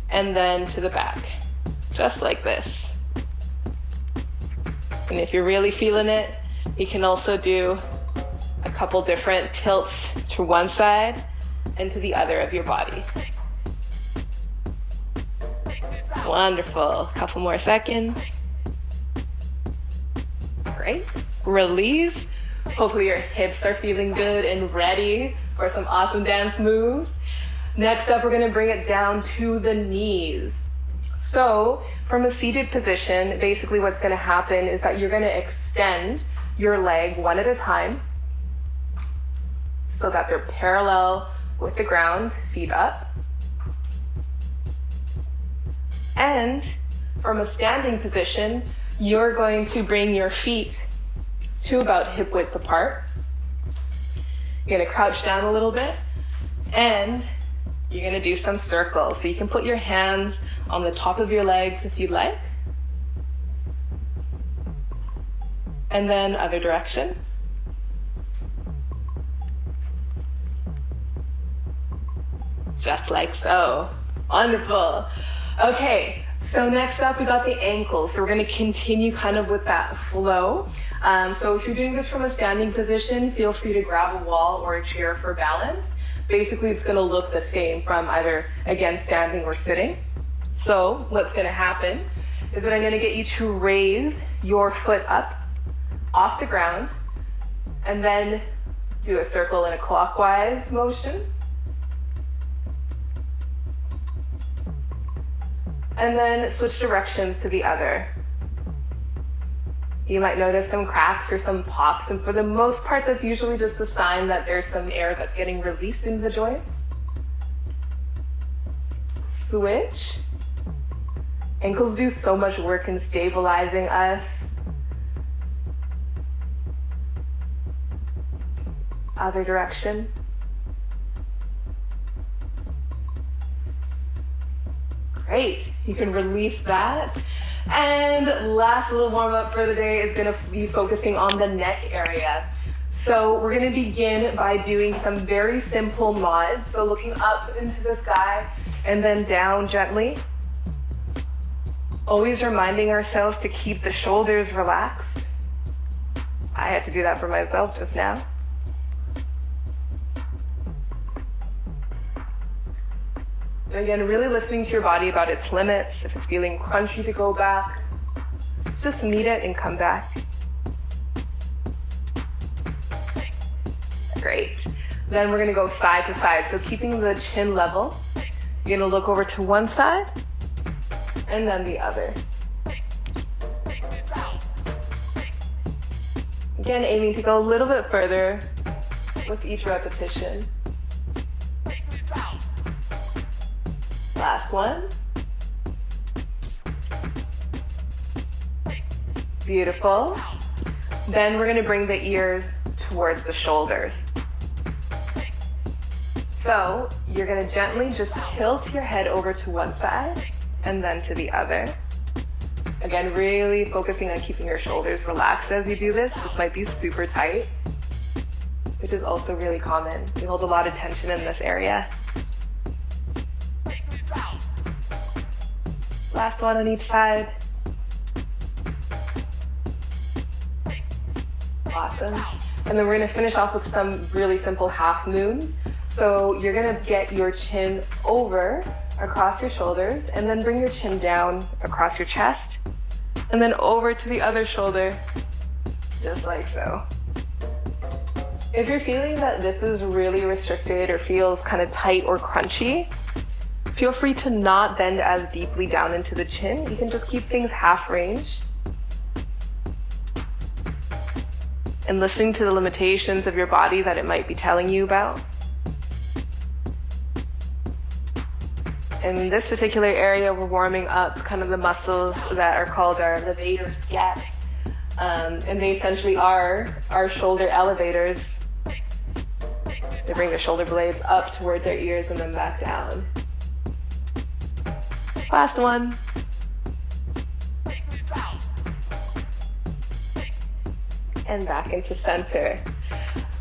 and then to the back, just like this. And if you're really feeling it, you can also do a couple different tilts to one side and to the other of your body. Wonderful. Couple more seconds. Great. Release. Hopefully your hips are feeling good and ready for some awesome dance moves. Next up, we're gonna bring it down to the knees. So from a seated position, basically what's gonna happen is that you're gonna extend your leg one at a time so that they're parallel with the ground, feet up. And from a standing position, you're going to bring your feet to about hip width apart. You're gonna crouch down a little bit, and you're gonna do some circles. So you can put your hands on the top of your legs if you'd like. And then other direction. Just like so. Wonderful. Okay, so next up we got the ankles. So we're gonna continue kind of with that flow. So if you're doing this from a standing position, feel free to grab a wall or a chair for balance. Basically, it's gonna look the same from either, again, standing or sitting. So what's gonna happen is that I'm gonna get you to raise your foot up off the ground and then do a circle in a clockwise motion. And then switch directions to the other. You might notice some cracks or some pops, and for the most part, that's usually just a sign that there's some air that's getting released into the joints. Switch. Ankles do so much work in stabilizing us. Other direction. Great, you can release that. And last little warm up for the day is gonna be focusing on the neck area. So we're gonna begin by doing some very simple nods. So looking up into the sky and then down gently. Always reminding ourselves to keep the shoulders relaxed. I had to do that for myself just now. Again, really listening to your body about its limits. If it's feeling crunchy to go back, just meet it and come back. Great. Then we're gonna go side to side. So keeping the chin level, you're gonna look over to one side and then the other. Again, aiming to go a little bit further with each repetition. Last one. Beautiful. Then we're gonna bring the ears towards the shoulders. So you're gonna gently just tilt your head over to one side and then to the other. Again, really focusing on keeping your shoulders relaxed as you do this. This might be super tight, which is also really common. We hold a lot of tension in this area. Last one on each side. Awesome. And then we're gonna finish off with some really simple half moons. So you're gonna get your chin over across your shoulders and then bring your chin down across your chest and then over to the other shoulder, just like so. If you're feeling that this is really restricted or feels kind of tight or crunchy, feel free to not bend as deeply down into the chin. You can just keep things half range. And listening to the limitations of your body that it might be telling you about. In this particular area, we're warming up kind of the muscles that are called our levator scats. And they essentially are our shoulder elevators. They bring the shoulder blades up towards our ears and then back down. Last one. And back into center.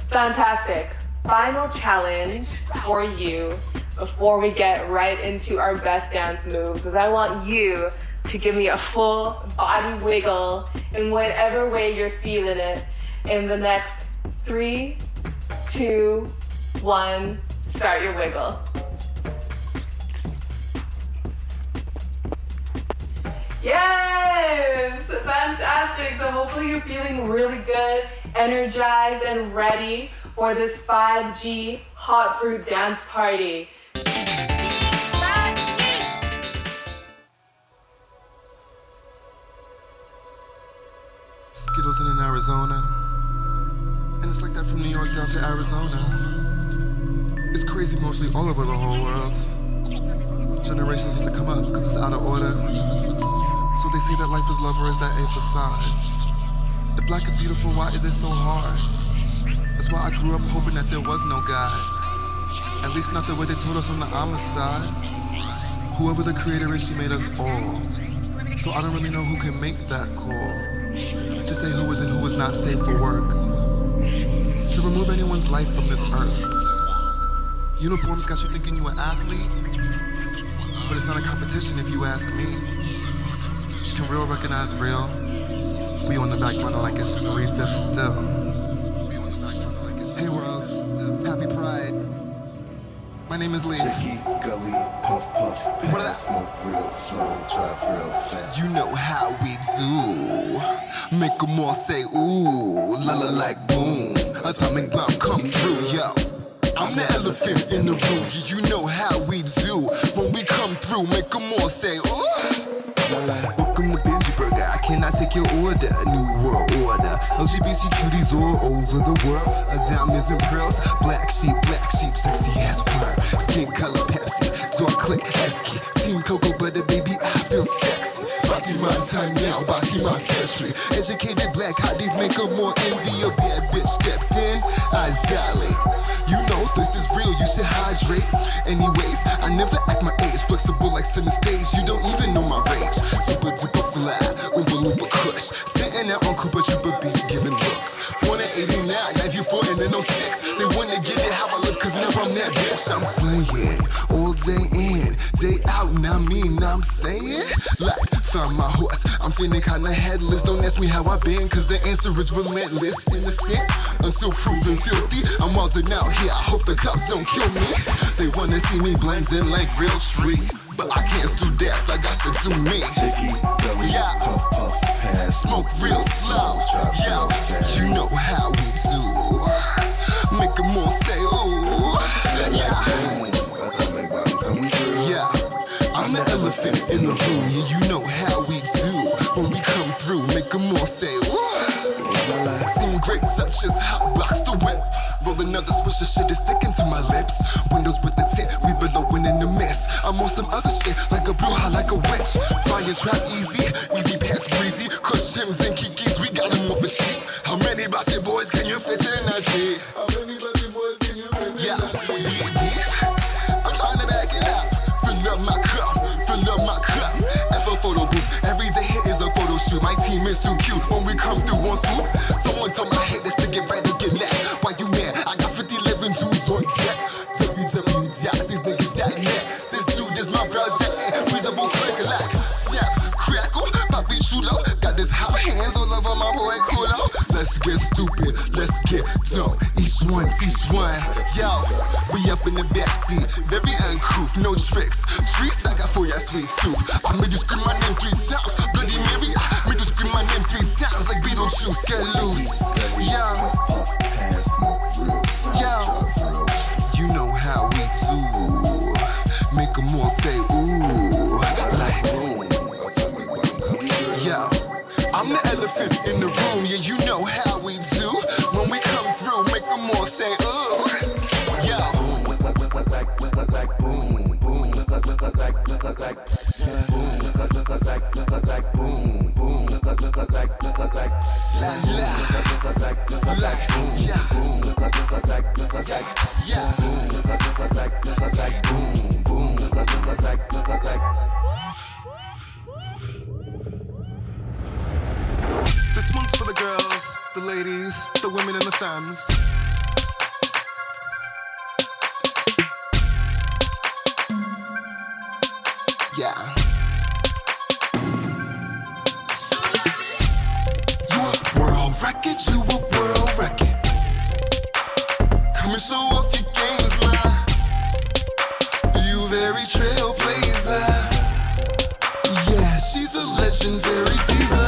Fantastic. Final challenge for you before we get right into our best dance moves is I want you to give me a full body wiggle in whatever way you're feeling it in the next 3, 2, 1, start your wiggle. Yes, fantastic. So hopefully you're feeling really good, energized, and ready for this 5G hot fruit dance party. Skittles in Arizona, and it's like that from New York down to Arizona. It's crazy mostly all over the whole world. Generations need to come up because it's out of order. So they say that life is love or is that a facade? If black is beautiful, why is it so hard? That's why I grew up hoping that there was no God. At least not the way they told us on the Amistad. Whoever the creator is, she made us all. So I don't really know who can make that call. Just say who is and who is not safe for work. To remove anyone's life from this earth. Uniforms got you thinking you an athlete, but it's not a competition if you ask me. Can real recognize real? We on the back burner like it's 3/5 still. Hey world, happy pride. My name is Lee. Chicky, gully, puff, puff, pass, smoke real slow, drive real fast. You know how we do. Make them all say ooh, la la like boom. Atomic bomb come through, yo. I'm the elephant in the room. Yeah, you know how we do. When we come through, make them all say ooh. Welcome to Benji Burger. I cannot take your order. New world order. LGBT cuties all over the world. Diamonds and pearls. Black sheep, sexy ass fur. Skin color Pepsi. Dark click Esky. Team Cocoa Butter, baby, I feel sexy. Bati my time now, Bati my century. Educated black hotties make them more envy. A bad bitch stepped in, eyes dilate. You know thirst is real, you should hydrate. Anyways, I never act my age. Flexible like center stage, you don't even know my rage. Super duper fly, Oompa Loompa Kush. Sitting out on Cooper Trooper Beach giving looks. Born in 89, 94 and then 06. They wanna get it how I live cause now I'm that bitch. I'm slaying, all day in, day out, now I'm saying. Like, found my horse, I'm feeling kinda headless. Don't ask me how I been cause the answer is relentless. Innocent, until proven filthy. I'm wildin' out here, I hope the cops don't kill me. They wanna see me blend in like real street. But I can't do that, so I got to do me. Yeah, puff, puff, pass, smoke real slow. Yeah, you know how we do. Make them all say ooh. Yeah, yeah, I'm the elephant in the room. Yeah, you know how we do. When we come through, make them all say ooh. Seem great touches, hot box the whip. Roll another swish of shit is sticking to my lips. Windows with the tint, we below and in the mist. I'm on some other shit, like a bruja, like a witch. Flying trap easy, easy pass breezy. Kush Hims and Kikis, we got them off a cheap. How many Bati boys can you fit in that shit? How many Bati boys can you fit in that shit? I'm trying to back it up. Fill up my cup, fill up my cup. F a photo booth, every day here is a photo shoot. My team is too cute when we come through on swoop. Someone told my haters to get ready to get mad. Why you mad? I got 50 living dudes on deck. www.these-niggas.net. This dude is my brother, and reasonable click like snap, crackle, papi chulo. Got this hot hands all over my boy culo. Let's get stupid, let's get dumb. Each one teach one. Yo, we up in the backseat, very uncouth, no tricks. Treats I got for your sweet tooth. I made you scream my name 3 times. Bloody Mary, I made you scream my name 3 times like Beetlejuice. Get loose, yo. Yo, you know how we do. Make them all say ooh. Like, yo, I'm the elephant in the room. Yeah, you know how we do. When we come through, make them all say ooh. Yo, this one's for the girls, the ladies, the women and the femmes. Yeah. You a world record, you a world record. Come and show off your games, man. You very trailblazer. Yeah, she's a legendary diva.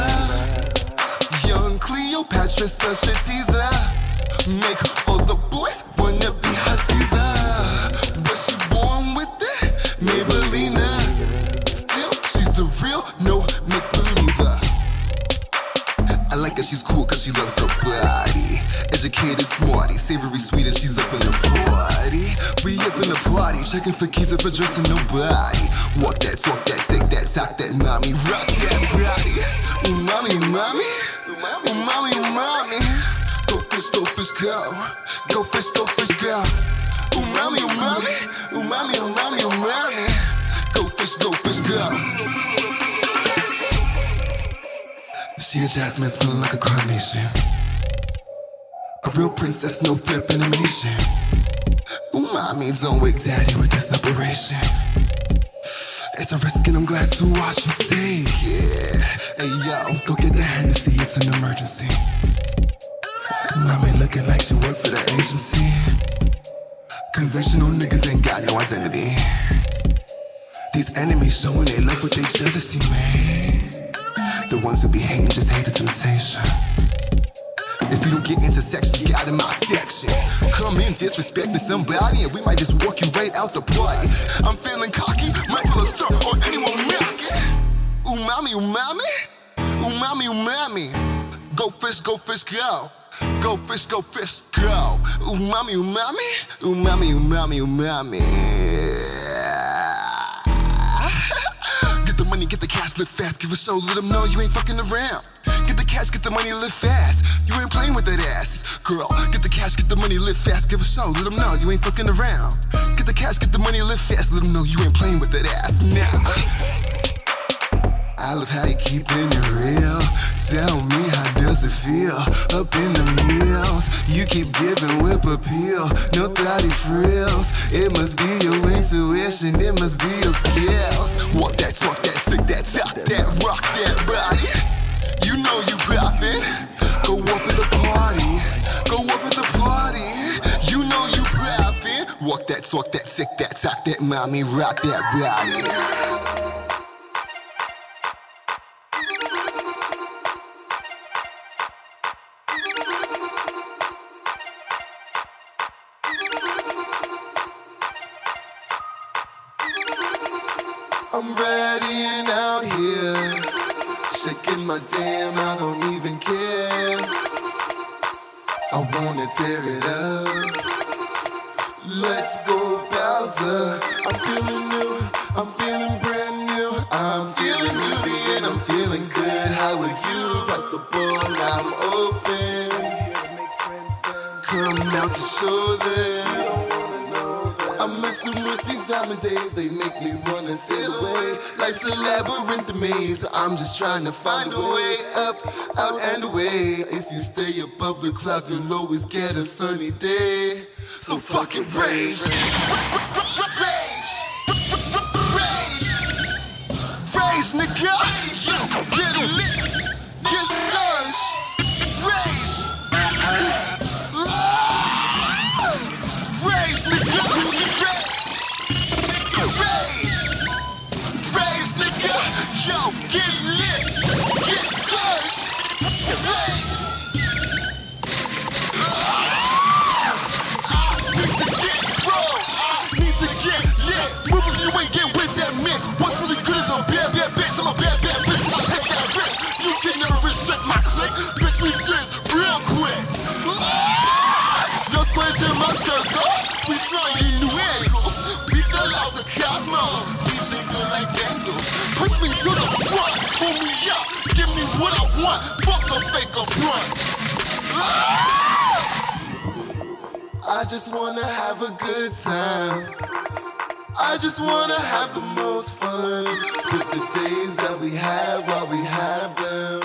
Young Cleopatra, such a teaser. Make all the boys wanna be her Caesar. Was she born with it? Maybellina. Still, she's the real, no make-believer. I like her, she's cool cause she loves her body. Educated, smarty, savory, sweet, and she's up in the party. We up in the party, checking for keys if addressing nobody. Walk that, talk that, take that, talk that, mommy. Rock that body. Ooh, mommy, mommy. Ooh, mommy, mommy. Go fish, go. Go fish, go. Ooh, mommy, mommy. Ooh, mommy, mommy, mommy. Go fish, go. She a jasmine smelling like a carnation. A real princess, no flip animation. Mommy, don't wake daddy with this operation. It's a risk and I'm glad to watch you take it. Hey yo, go get the Hennessy, it's an emergency. Mommy looking like she work for the agency. Conventional niggas ain't got no identity. These enemies showing they love with their jealousy, man. The ones who be hating just hate the temptation. If you don't get into sections, get out of my section. Come in disrespecting somebody and we might just walk you right out the party. I'm feeling cocky, might pull a start on anyone knocking. Umami, umami, umami, umami. Go fish, go, go fish, go, go. Umami, umami, umami, umami, umami. Get the money, get the cash, live fast. Give a show, let them know you ain't fucking around. Get the cash, get the money, live fast. You ain't playing with that ass. Girl, get the cash, get the money, live fast. Give a show, let them know you ain't fucking around. Get the cash, get the money, live fast. Let them know you ain't playing with that ass. Now, I love how you keeping it real. Tell me, how does it feel? Up in them hills, you keep giving whip appeal. No thotty frills. It must be your intuition, it must be your skills. Walk that, talk that, tick that, talk that, rock that body. You know you poppin'. Go off at the party. Go off at the party. You know you poppin'. Walk that, talk that, tick that, talk that, mommy, rock that body. I'm ready and out here, shaking my damn, I don't even care. I wanna tear it up. Let's go, Bowser. I'm feeling new, I'm feeling brand new. I'm feeling new and I'm feeling good. How are you? Pass the ball, I'm open. Come out to show them. I'm messing with these diamond days, they make me wanna sail away. Life's a labyrinth maze, I'm just trying to find a way up, out and away. If you stay above the clouds, you'll always get a sunny day. So fucking rage, rage, rage, rage, nigga. Yo, get lit, get surged, rage, rage, nigga. Raise, nigga, yo, get lit, get surged, raise. I need to get pro, I need to get lit. Move if you ain't getting with that mint. What's really good is a bad, bad bitch. I'm a bad, bad bitch, cause I take that risk. You can never restrict my clique. Bitch, we fizz real quick. No squares in my circle. We trying new angles. We fell out the cosmos. Like dangles. Push me to the front, pull me up, give me what I want, fuck a fake or front. I just wanna have a good time. I just wanna have the most fun with the days that we have while we have them.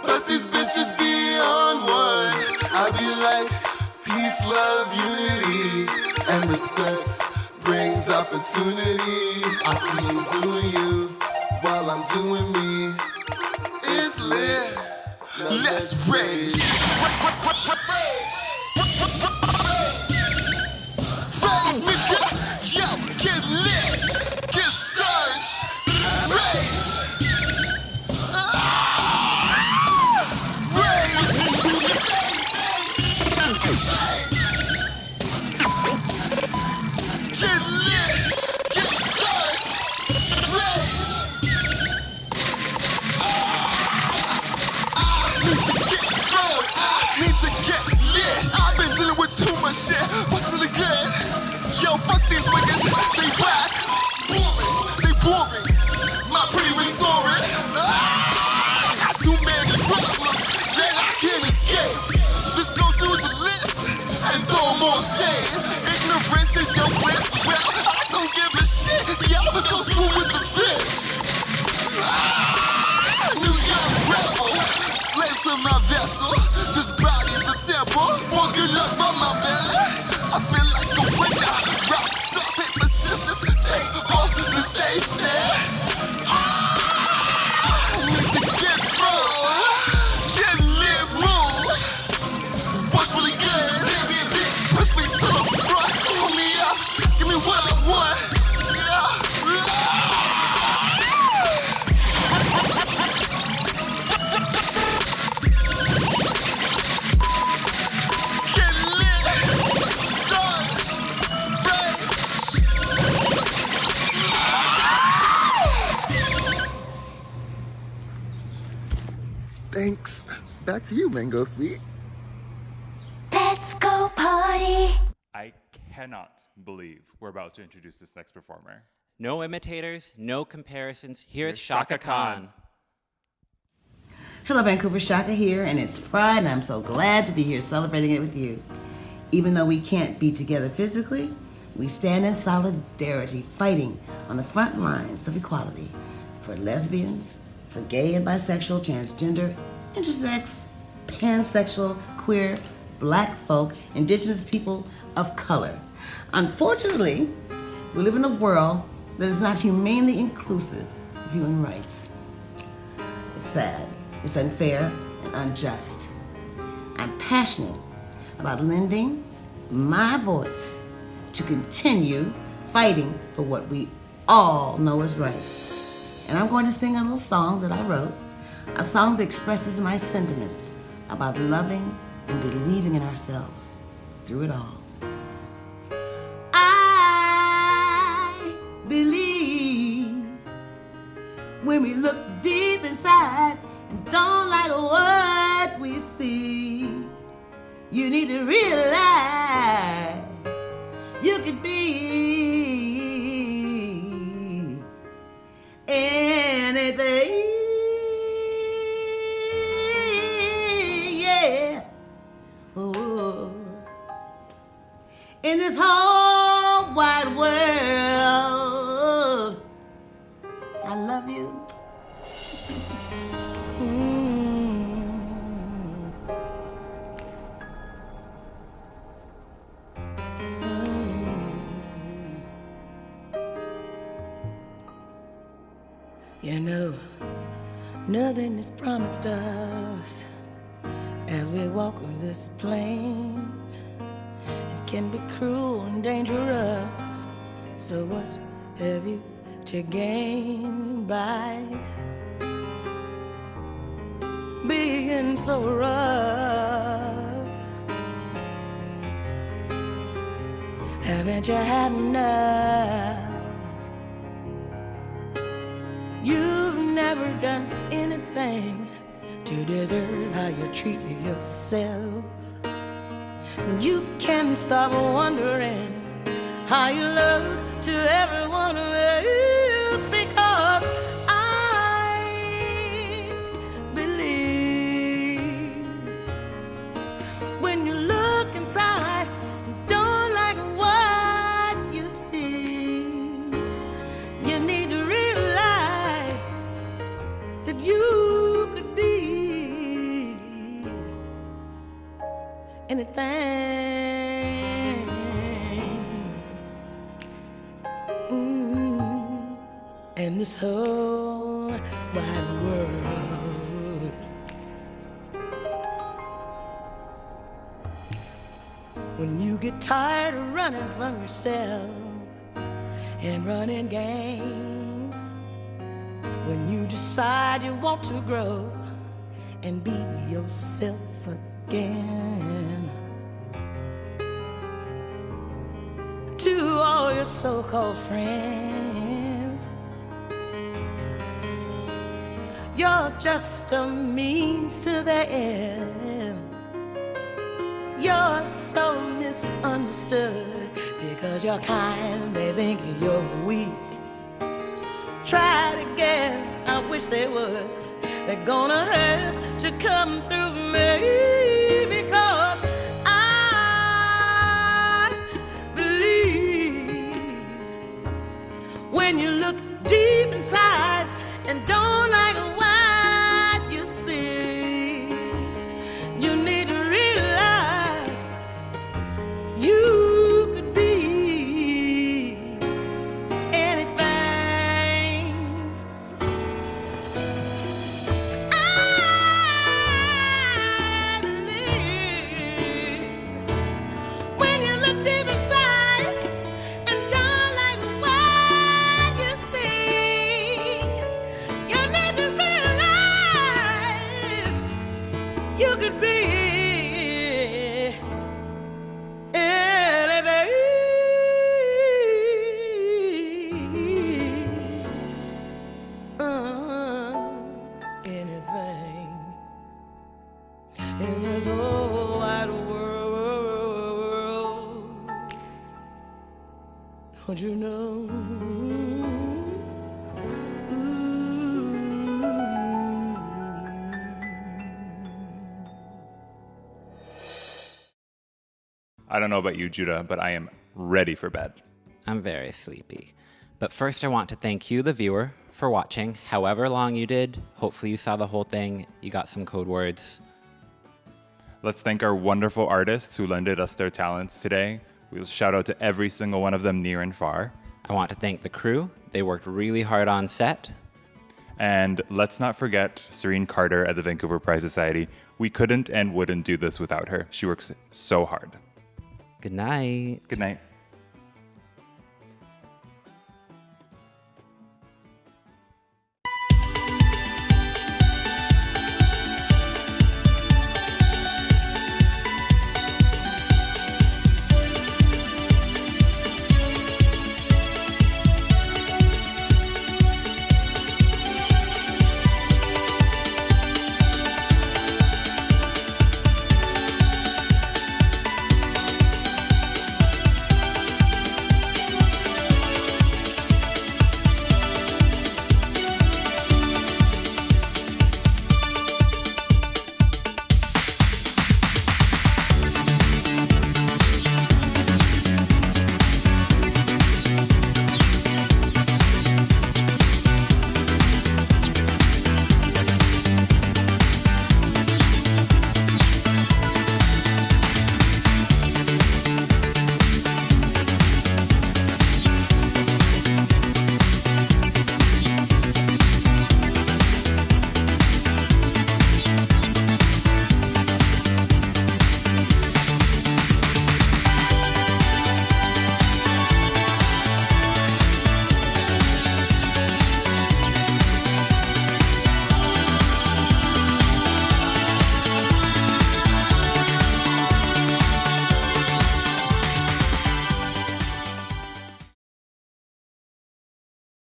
But these bitches be on one. I be like, peace, love, unity, and respect brings opportunity. I see you doing you while I'm doing me. It's lit. Let's rage. Rage, nigga. Yo, get lit. Get surged. Rage. Get lit, get surged, rage. I need to get drunk, I need to get lit. I've been dealing with too much shit, what's really good? Yo, fuck these niggas, they whack, boring, they boring. My pretty ring soaring. Got too many problems that I can't escape. Let's go through the list and throw more shade. Ignorance is your bliss. Well, I don't give a shit. Yo, go swim with the fish. New young rebel. to my vessel. This body's a temple. For good luck from my belly. I feel like a winner. Rock, stop, paper, scissors. Take off the safety. Need to get through. Get live, move. What's really good? Push me to the front. Hold me up. Give me what I want. Thanks. Back to you, MangoSweet. Let's go party. I cannot believe we're about to introduce this next performer. No imitators, no comparisons. Here's Shaka Khan. Hello, Vancouver, Shaka here, and it's Pride, and I'm so glad to be here celebrating it with you. Even though we can't be together physically, we stand in solidarity, fighting on the front lines of equality for lesbians, for gay and bisexual, transgender, intersex, pansexual, queer, black folk, indigenous people of color. Unfortunately, we live in a world that is not humanely inclusive of human rights. It's sad, it's unfair, and unjust. I'm passionate about lending my voice to continue fighting for what we all know is right. And I'm going to sing a little song that I wrote, a song that expresses my sentiments about loving and believing in ourselves through it all. I believe when we look deep inside and don't like what we see, you need to realize you could be anything, yeah. Oh. In this whole wide world, I love you. You know, nothing is promised us as we walk on this plane. It can be cruel and dangerous, so what have you to gain by being so rough? Haven't you had enough? You've never done anything to deserve how you treat yourself. You can't stop wondering how you look to everyone else, because I believe when you look inside and don't like what you see, you need to realize that you could be anything. In this whole wide world, when you get tired of running from yourself and running game, when you decide you want to grow and be yourself again, to all your so-called friends, you're just a means to their end. You're so misunderstood because you're kind, they think you're weak. Try it again, I wish they would. They're gonna have to come through me, because I believe when you look deep inside and don't like what you see, You could be anything. Anything in this whole wide world. Don't you know? I don't know about you, Judah, but I am ready for bed. I'm very sleepy. But first, I want to thank you, the viewer, for watching however long you did. Hopefully you saw the whole thing. You got some code words. Let's thank our wonderful artists who lended us their talents today. We'll shout out to every single one of them near and far. I want to thank the crew. They worked really hard on set. And let's not forget Serene Carter at the Vancouver Pride Society. We couldn't and wouldn't do this without her. She works so hard. Good night. Good night.